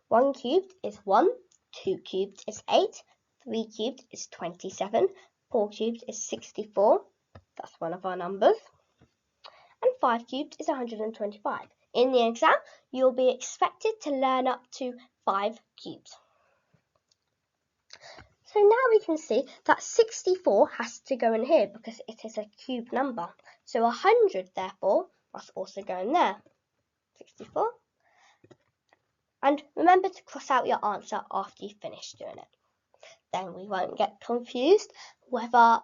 1 cubed is 1, 2 cubed is 8, 3 cubed is 27, 4 cubed is 64, that's one of our numbers, and 5 cubed is 125. In the exam, you'll be expected to learn up to 5 cubes. So now we can see that 64 has to go in here because it is a cube number. So 100, therefore, must also go in there. 64. And remember to cross out your answer after you finish doing it. Then we won't get confused whether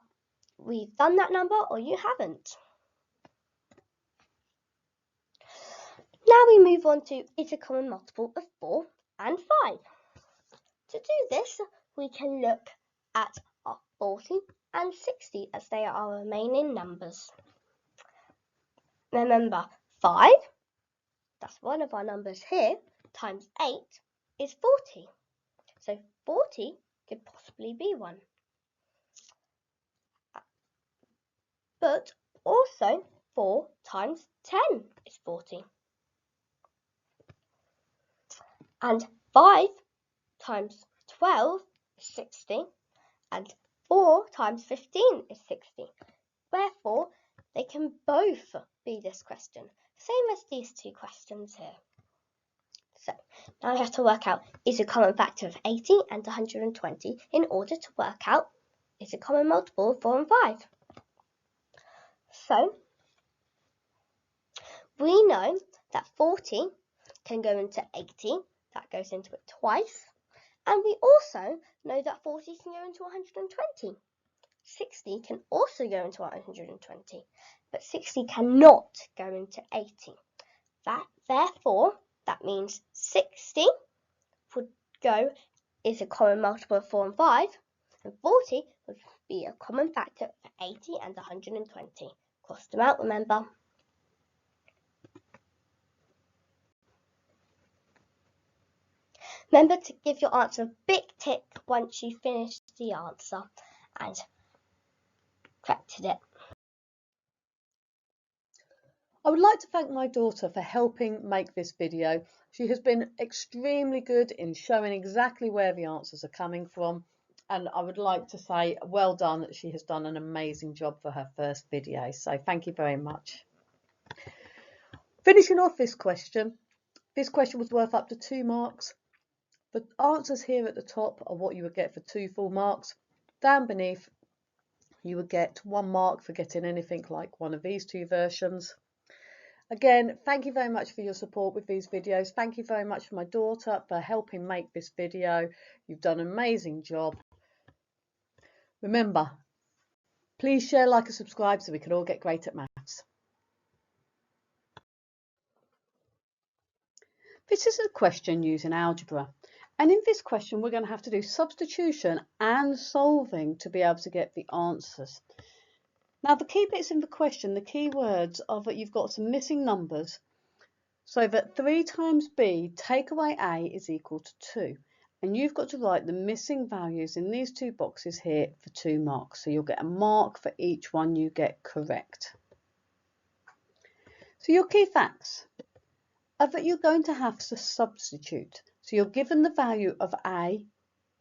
we've done that number or you haven't. Now we move on to is a common multiple of 4 and 5. To do this, we can look at our 40 and 60 as they are our remaining numbers. Remember, 5 one of our numbers here times 8 is 40. So 40 could possibly be 1. But also 4 times 10 is 40. And 5 times 12 is 60. And 4 times 15 is 60. Therefore, they can both be this question, same as these two questions here. So now we have to work out, is a common factor of 80 and 120 in order to work out, is a common multiple of 4 and 5. So we know that 40 can go into 80, that goes into it twice. And we also know that 40 can go into 120. 60 can also go into 120, but 60 cannot go into 80. Therefore, that means 60 would go is a common multiple of 4 and 5, and 40 would be a common factor for 80 and 120. Cross them out, remember. Remember to give your answer a big tick once you finish the answer and corrected it. I would like to thank my daughter for helping make this video. She has been extremely good in showing exactly where the answers are coming from, and I would like to say well done. She has done an amazing job for her first video, so thank you very much. Finishing off this question was worth up to 2 marks. The answers here at the top are what you would get for 2 full marks. Down beneath you would get 1 mark for getting anything like one of these 2 versions. Again, thank you very much for your support with these videos. Thank you very much for my daughter for helping make this video. You've done an amazing job. Remember, please share, like and subscribe so we can all get great at maths. This is a question using algebra. And in this question, we're going to have to do substitution and solving to be able to get the answers. Now, the key bits in the question, the key words are that you've got some missing numbers. So that 3 times b take away a is equal to 2. And you've got to write the missing values in these 2 boxes here for 2 marks. So you'll get a mark for each one you get correct. So your key facts are that you're going to have to substitute. So you're given the value of a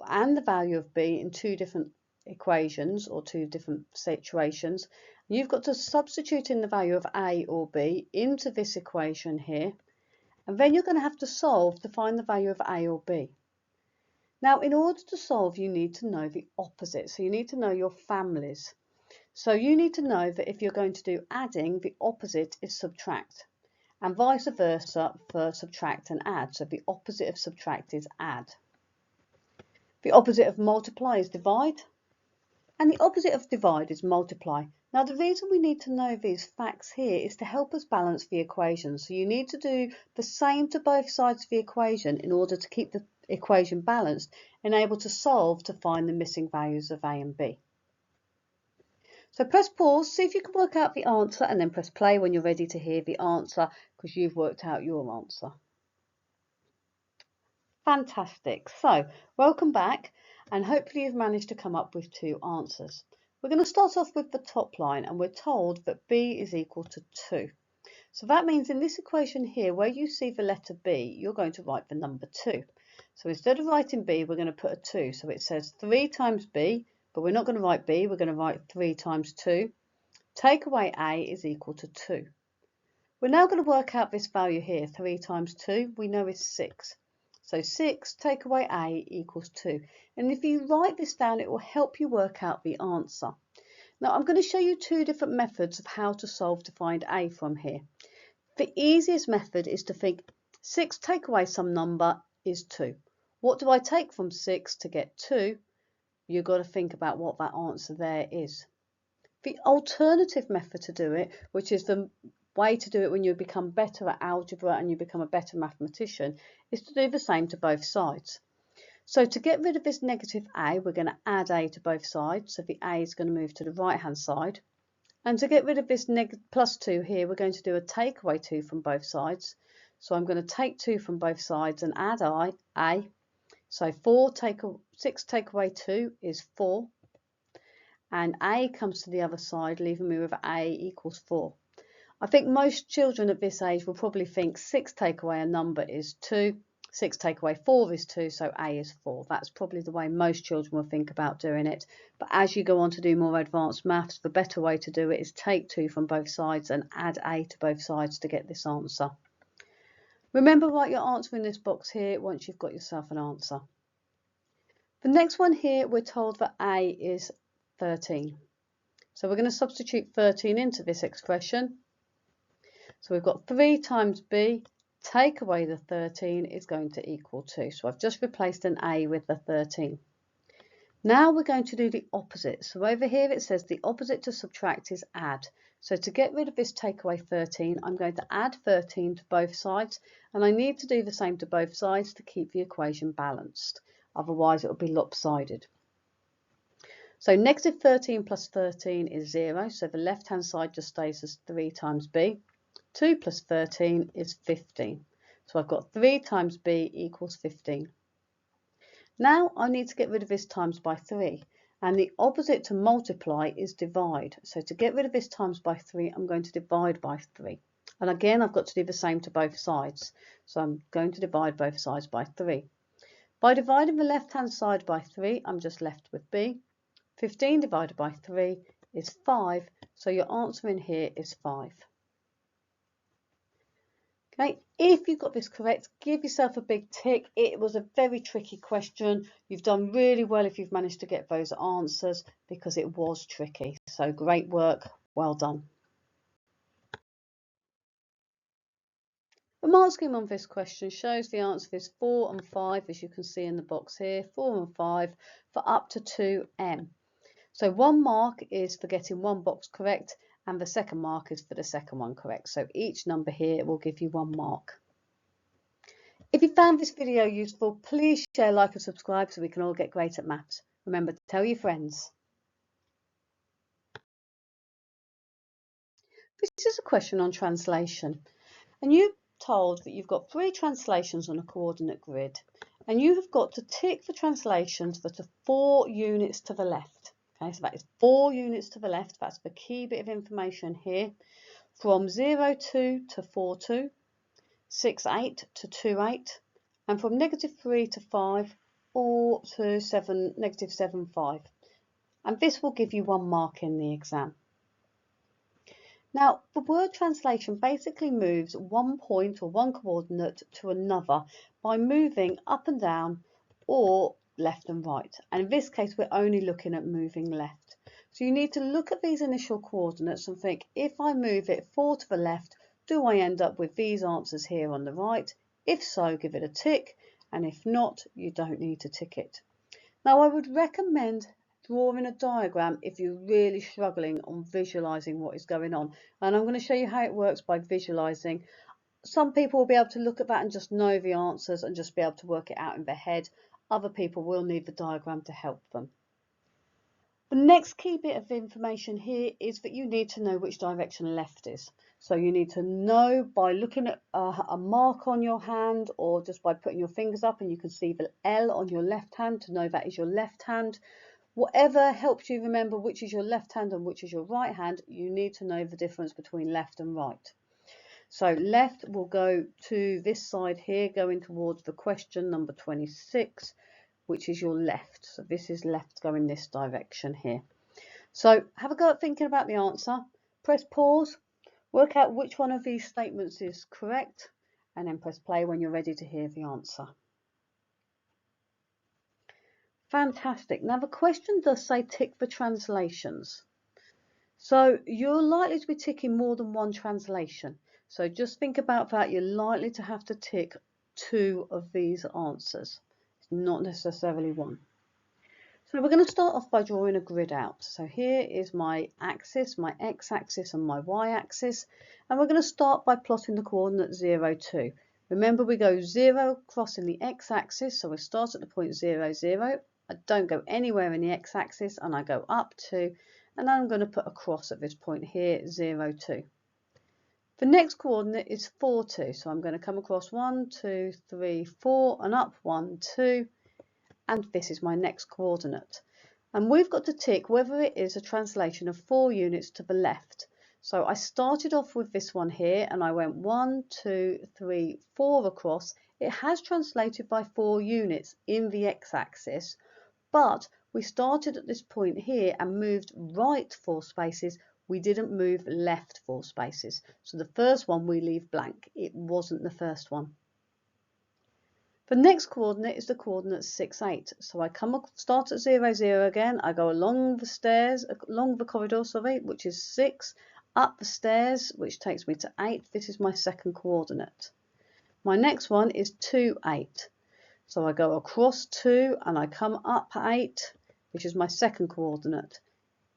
and the value of b in 2 different equations or 2 different situations. You've got to substitute in the value of a or b into this equation here, and then you're going to have to solve to find the value of a or b. Now, in order to solve, you need to know the opposite, so you need to know your families. So you need to know that if you're going to do adding, the opposite is subtract, and vice versa for subtract and add. So the opposite of subtract is add. The opposite of multiply is divide, and the opposite of divide is multiply. Now, the reason we need to know these facts here is to help us balance the equation. So you need to do the same to both sides of the equation in order to keep the equation balanced and able to solve to find the missing values of a and b. So press pause, see if you can work out the answer, and then press play when you're ready to hear the answer because you've worked out your answer. Fantastic. So welcome back, and hopefully you've managed to come up with 2 answers. We're going to start off with the top line, and we're told that b is equal to 2. So that means in this equation here, where you see the letter b, you're going to write the number 2. So instead of writing b, we're going to put a 2. So it says 3 times b, but we're not going to write b, we're going to write 3 times 2. Take away a is equal to 2. We're now going to work out this value here. 3 times 2, we know is 6. So 6 take away a equals 2. And if you write this down, it will help you work out the answer. Now, I'm going to show you 2 different methods of how to solve to find a from here. The easiest method is to think 6 take away some number is 2. What do I take from 6 to get 2? You've got to think about what that answer there is. The alternative method to do it, which is the way to do it when you become better at algebra and you become a better mathematician, is to do the same to both sides. So to get rid of this negative a, we're going to add a to both sides. So the a is going to move to the right hand side. And to get rid of this plus 2 here, we're going to do a take away 2 from both sides. So I'm going to take 2 from both sides and add a. So 6 take away 2 is 4. And a comes to the other side, leaving me with a equals 4. I think most children at this age will probably think 6 take away a number is 2. 6 take away 4 is 2, so a is 4. That's probably the way most children will think about doing it. But as you go on to do more advanced maths, the better way to do it is take 2 from both sides and add a to both sides to get this answer. Remember, write your answer in this box here once you've got yourself an answer. The next one here, we're told that a is 13. So we're going to substitute 13 into this expression. So we've got 3 times b, take away the 13 is going to equal 2. So I've just replaced an a with the 13. Now we're going to do the opposite. So over here it says the opposite to subtract is add. So to get rid of this take away 13, I'm going to add 13 to both sides, and I need to do the same to both sides to keep the equation balanced. Otherwise it will be lopsided. So negative 13 plus 13 is 0, so the left hand side just stays as 3 times b. 2 plus 13 is 15. So I've got 3 times b equals 15. Now I need to get rid of this times by 3. And the opposite to multiply is divide. So to get rid of this times by 3, I'm going to divide by 3. And again, I've got to do the same to both sides. So I'm going to divide both sides by 3. By dividing the left-hand side by 3, I'm just left with b. 15 divided by 3 is 5. So your answer in here is 5. Okay, if you got this correct, give yourself a big tick. It was a very tricky question. You've done really well if you've managed to get those answers because it was tricky. So great work, well done. The mark scheme on this question shows the answer is 4 and 5, as you can see in the box here, 4 and 5 for up to 2m. So 1 mark is for getting 1 box correct, and the second mark is for the second one correct. So each number here will give you 1 mark. If you found this video useful, please share, like and subscribe so we can all get great at maths. Remember to tell your friends. This is a question on translation, and you're told that you've got 3 translations on a coordinate grid, and you have got to tick the translations that are 4 units to the left. Okay, so that is 4 units to the left. That's the key bit of information here. From 0,2 to 4,2, 6,8 to 2,8, and from -3 to 5, or to -7,5. And this will give you 1 mark in the exam. Now, the word translation basically moves 1 point or 1 coordinate to another by moving up and down or left and right. And in this case, we're only looking at moving left. So you need to look at these initial coordinates and think, if I move it 4 to the left, do I end up with these answers here on the right? If so, give it a tick, and if not, you don't need to tick it. Now, I would recommend drawing a diagram if you're really struggling on visualizing what is going on. And I'm going to show you how it works by visualizing. Some people will be able to look at that and just know the answers and just be able to work it out in their head. Other people will need the diagram to help them. The next key bit of information here is that you need to know which direction left is. So you need to know by looking at a mark on your hand, or just by putting your fingers up and you can see the L on your left hand to know that is your left hand. Whatever helps you remember which is your left hand and which is your right hand, you need to know the difference between left and right. So left will go to this side here, going towards the question number 26, which is your left. So this is left going this direction here. So have a go at thinking about the answer. Press pause, work out which one of these statements is correct, and then press play when you're ready to hear the answer. Fantastic. Now the question does say tick the translations. So you're likely to be ticking more than 1 translation. So just think about that. You're likely to have to tick 2 of these answers, not necessarily 1. So we're going to start off by drawing a grid out. So here is my axis, my x-axis and my y-axis. And we're going to start by plotting the coordinate 0, 2. Remember, we go 0 crossing the x-axis. So we start at the point 0, 0. I don't go anywhere in the x-axis and I go up 2. And then I'm going to put a cross at this point here, 0, 2. The next coordinate is 4, 2. So I'm going to come across 1, 2, 3, 4 and up 1, 2. And this is my next coordinate. And we've got to tick whether it is a translation of 4 units to the left. So I started off with this one here and I went 1, 2, 3, 4 across. It has translated by 4 units in the x-axis, but we started at this point here and moved right 4 spaces. We didn't move left 4 spaces. So the first one we leave blank. It wasn't the first one. The next coordinate is the coordinate 6, 8. So I start at 0, 0 again. I go along the corridor, which is 6, up the stairs, which takes me to 8. This is my second coordinate. My next one is 2, 8. So I go across 2 and I come up 8, which is my second coordinate.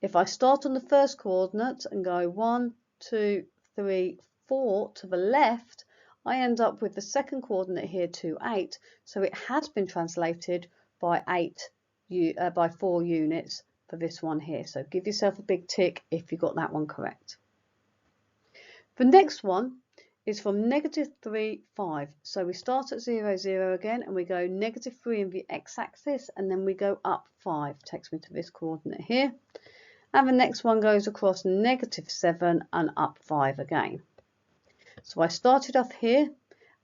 If I start on the first coordinate and go 1, 2, 3, 4 to the left, I end up with the second coordinate here, 2, 8. So it has been translated by 4 units for this one here. So give yourself a big tick if you got that one correct. The next one is from -3, 5. So we start at 0, 0 again and we go -3 in the x-axis and then we go up 5. Takes me to this coordinate here. And the next one goes across -7 and up 5 again. So I started off here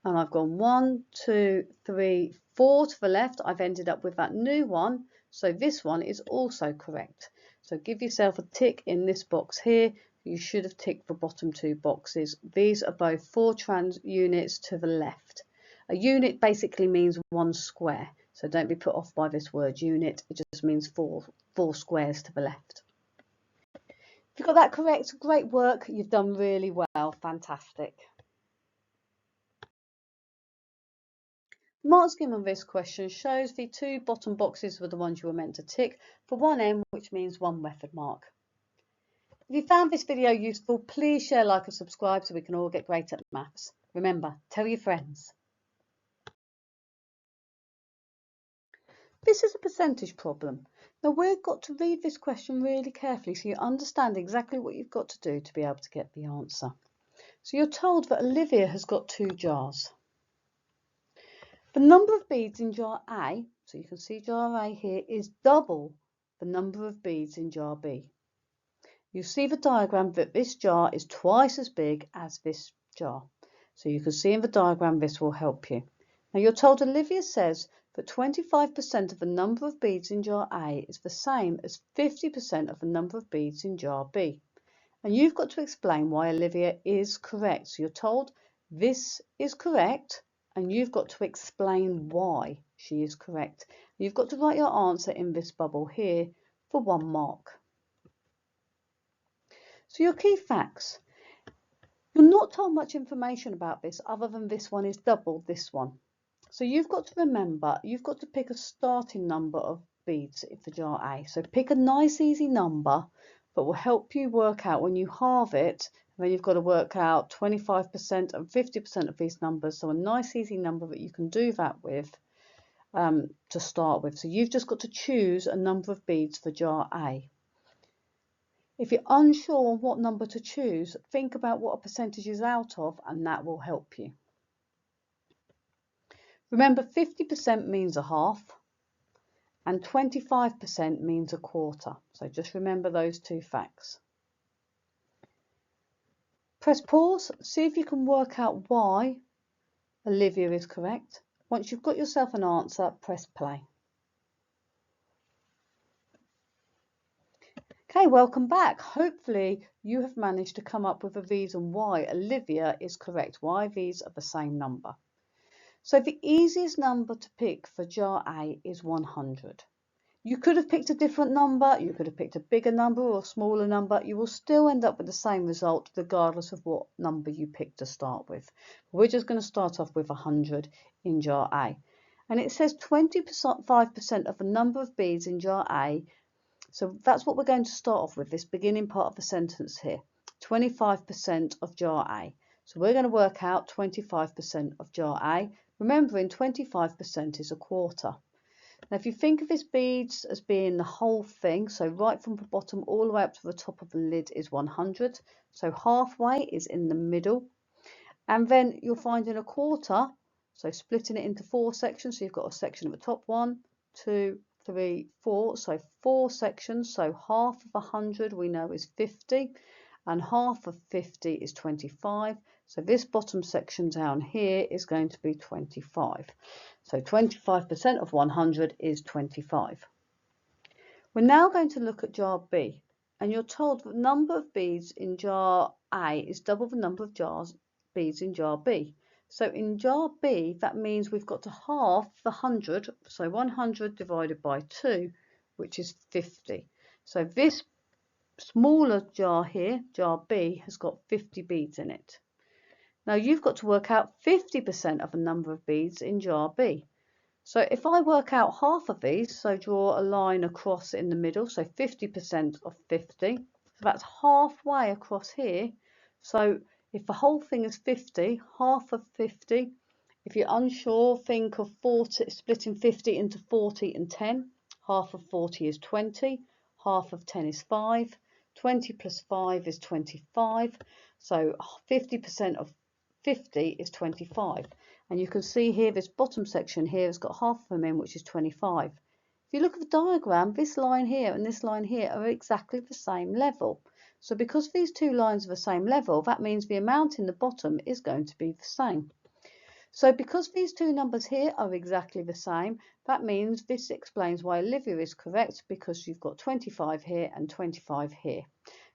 and I've gone 1, 2, 3, 4 to the left. I've ended up with that new one. So this one is also correct. So give yourself a tick in this box here. You should have ticked the bottom 2 boxes. These are both 4 trans units to the left. A unit basically means 1 square. So don't be put off by this word unit. It just means 4 squares to the left. If you got that correct, great work. You've done really well. Fantastic. The mark scheme on this question shows the 2 bottom boxes were the ones you were meant to tick for 1M, which means 1 method mark. If you found this video useful, please share, like and subscribe so we can all get great at maths. Remember, tell your friends. This is a percentage problem. Now we've got to read this question really carefully so you understand exactly what you've got to do to be able to get the answer. So you're told that Olivia has got 2 jars. The number of beads in jar A, so you can see jar A here, is double the number of beads in jar B. You see the diagram that this jar is twice as big as this jar. So you can see in the diagram this will help you. Now you're told Olivia says that 25% of the number of beads in jar A is the same as 50% of the number of beads in jar B. And you've got to explain why Olivia is correct. So you're told this is correct. And you've got to explain why she is correct. You've got to write your answer in this bubble here for 1 mark. So your key facts. You're not told much information about this other than this one is double this one. So you've got to remember, you've got to pick a starting number of beads for jar A. So pick a nice easy number that will help you work out when you halve it. Then you've got to work out 25% and 50% of these numbers. So a nice easy number that you can do that with to start with. So you've just got to choose a number of beads for jar A. If you're unsure on what number to choose, think about what a percentage is out of and that will help you. Remember 50% means a half and 25% means a quarter. So just remember those 2 facts. Press pause, see if you can work out why Olivia is correct. Once you've got yourself an answer, press play. Okay, welcome back. Hopefully you have managed to come up with a reason why Olivia is correct, why these are the same number. So the easiest number to pick for jar A is 100. You could have picked a different number, you could have picked a bigger number or a smaller number. You will still end up with the same result regardless of what number you pick to start with. We're just going to start off with 100 in jar A. And it says 25% of the number of beads in jar A. So that's what we're going to start off with, this beginning part of the sentence here. 25% of jar A. So we're going to work out 25% of jar A. Remembering 25% is a quarter. Now if you think of his beads as being the whole thing, so right from the bottom all the way up to the top of the lid is 100, so halfway is in the middle, and then you're finding a quarter, so splitting it into 4 sections, so you've got a section at the top, 1, 2, 3, 4, so 4 sections, so half of 100 we know is 50, and half of 50 is 25, so this bottom section down here is going to be 25. So 25% of 100 is 25. We're now going to look at jar B, and you're told the number of beads in jar A is double the number of beads in jar B. So in jar B, that means we've got to halve the 100, so 100 divided by 2, which is 50. So this smaller jar here, jar B, has got 50 beads in it. Now you've got to work out 50% of the number of beads in jar B. So if I work out half of these, so draw a line across in the middle, so 50% of 50, so that's halfway across here. So if the whole thing is 50, half of 50, if you're unsure, think of 40, splitting 50 into 40 and 10. Half of 40 is 20, half of 10 is 5, 20 plus 5 is 25, so 50% of 50 is 25. And you can see here this bottom section here has got half of them in, which is 25. If you look at the diagram, this line here and this line here are exactly the same level. So because these two lines are the same level, that means the amount in the bottom is going to be the same. So because these two numbers here are exactly the same, that means this explains why Olivia is correct, because you've got 25 here and 25 here.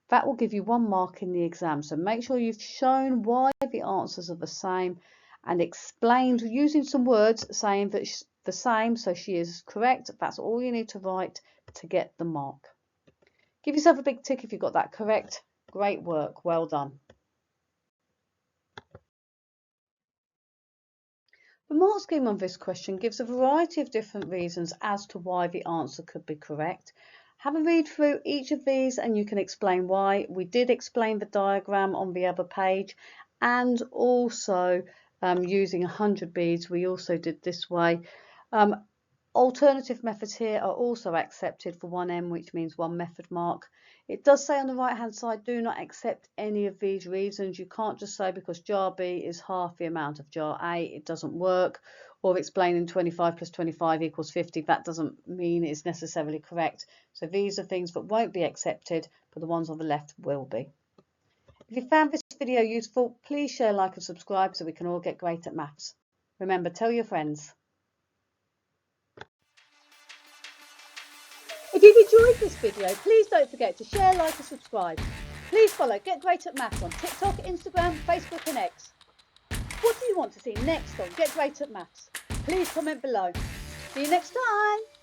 That will give you 1 mark in the exam. So make sure you've shown why the answers are the same and explained using some words saying that the same, so she is correct. That's all you need to write to get the mark. Give yourself a big tick if you got that correct. Great work, well done. The mark scheme on this question gives a variety of different reasons as to why the answer could be correct. Have a read through each of these and you can explain why. We did explain the diagram on the other page, and also using 100 beads, we also did this way. Alternative methods here are also accepted for 1M, which means 1 method mark. It does say on the right hand side, do not accept any of these reasons. You can't just say because jar B is half the amount of jar A, it doesn't work, or explaining 25 plus 25 equals 50. That doesn't mean it's necessarily correct. So these are things that won't be accepted, but the ones on the left will be. If you found this video useful, please share, like and subscribe so we can all get great at maths. Remember, tell your friends. If you've enjoyed this video, please don't forget to share, like and subscribe. Please follow Get Great at Maths on TikTok, Instagram, Facebook and X. What do you want to see next on Get Great at Maths? Please comment below. See you next time.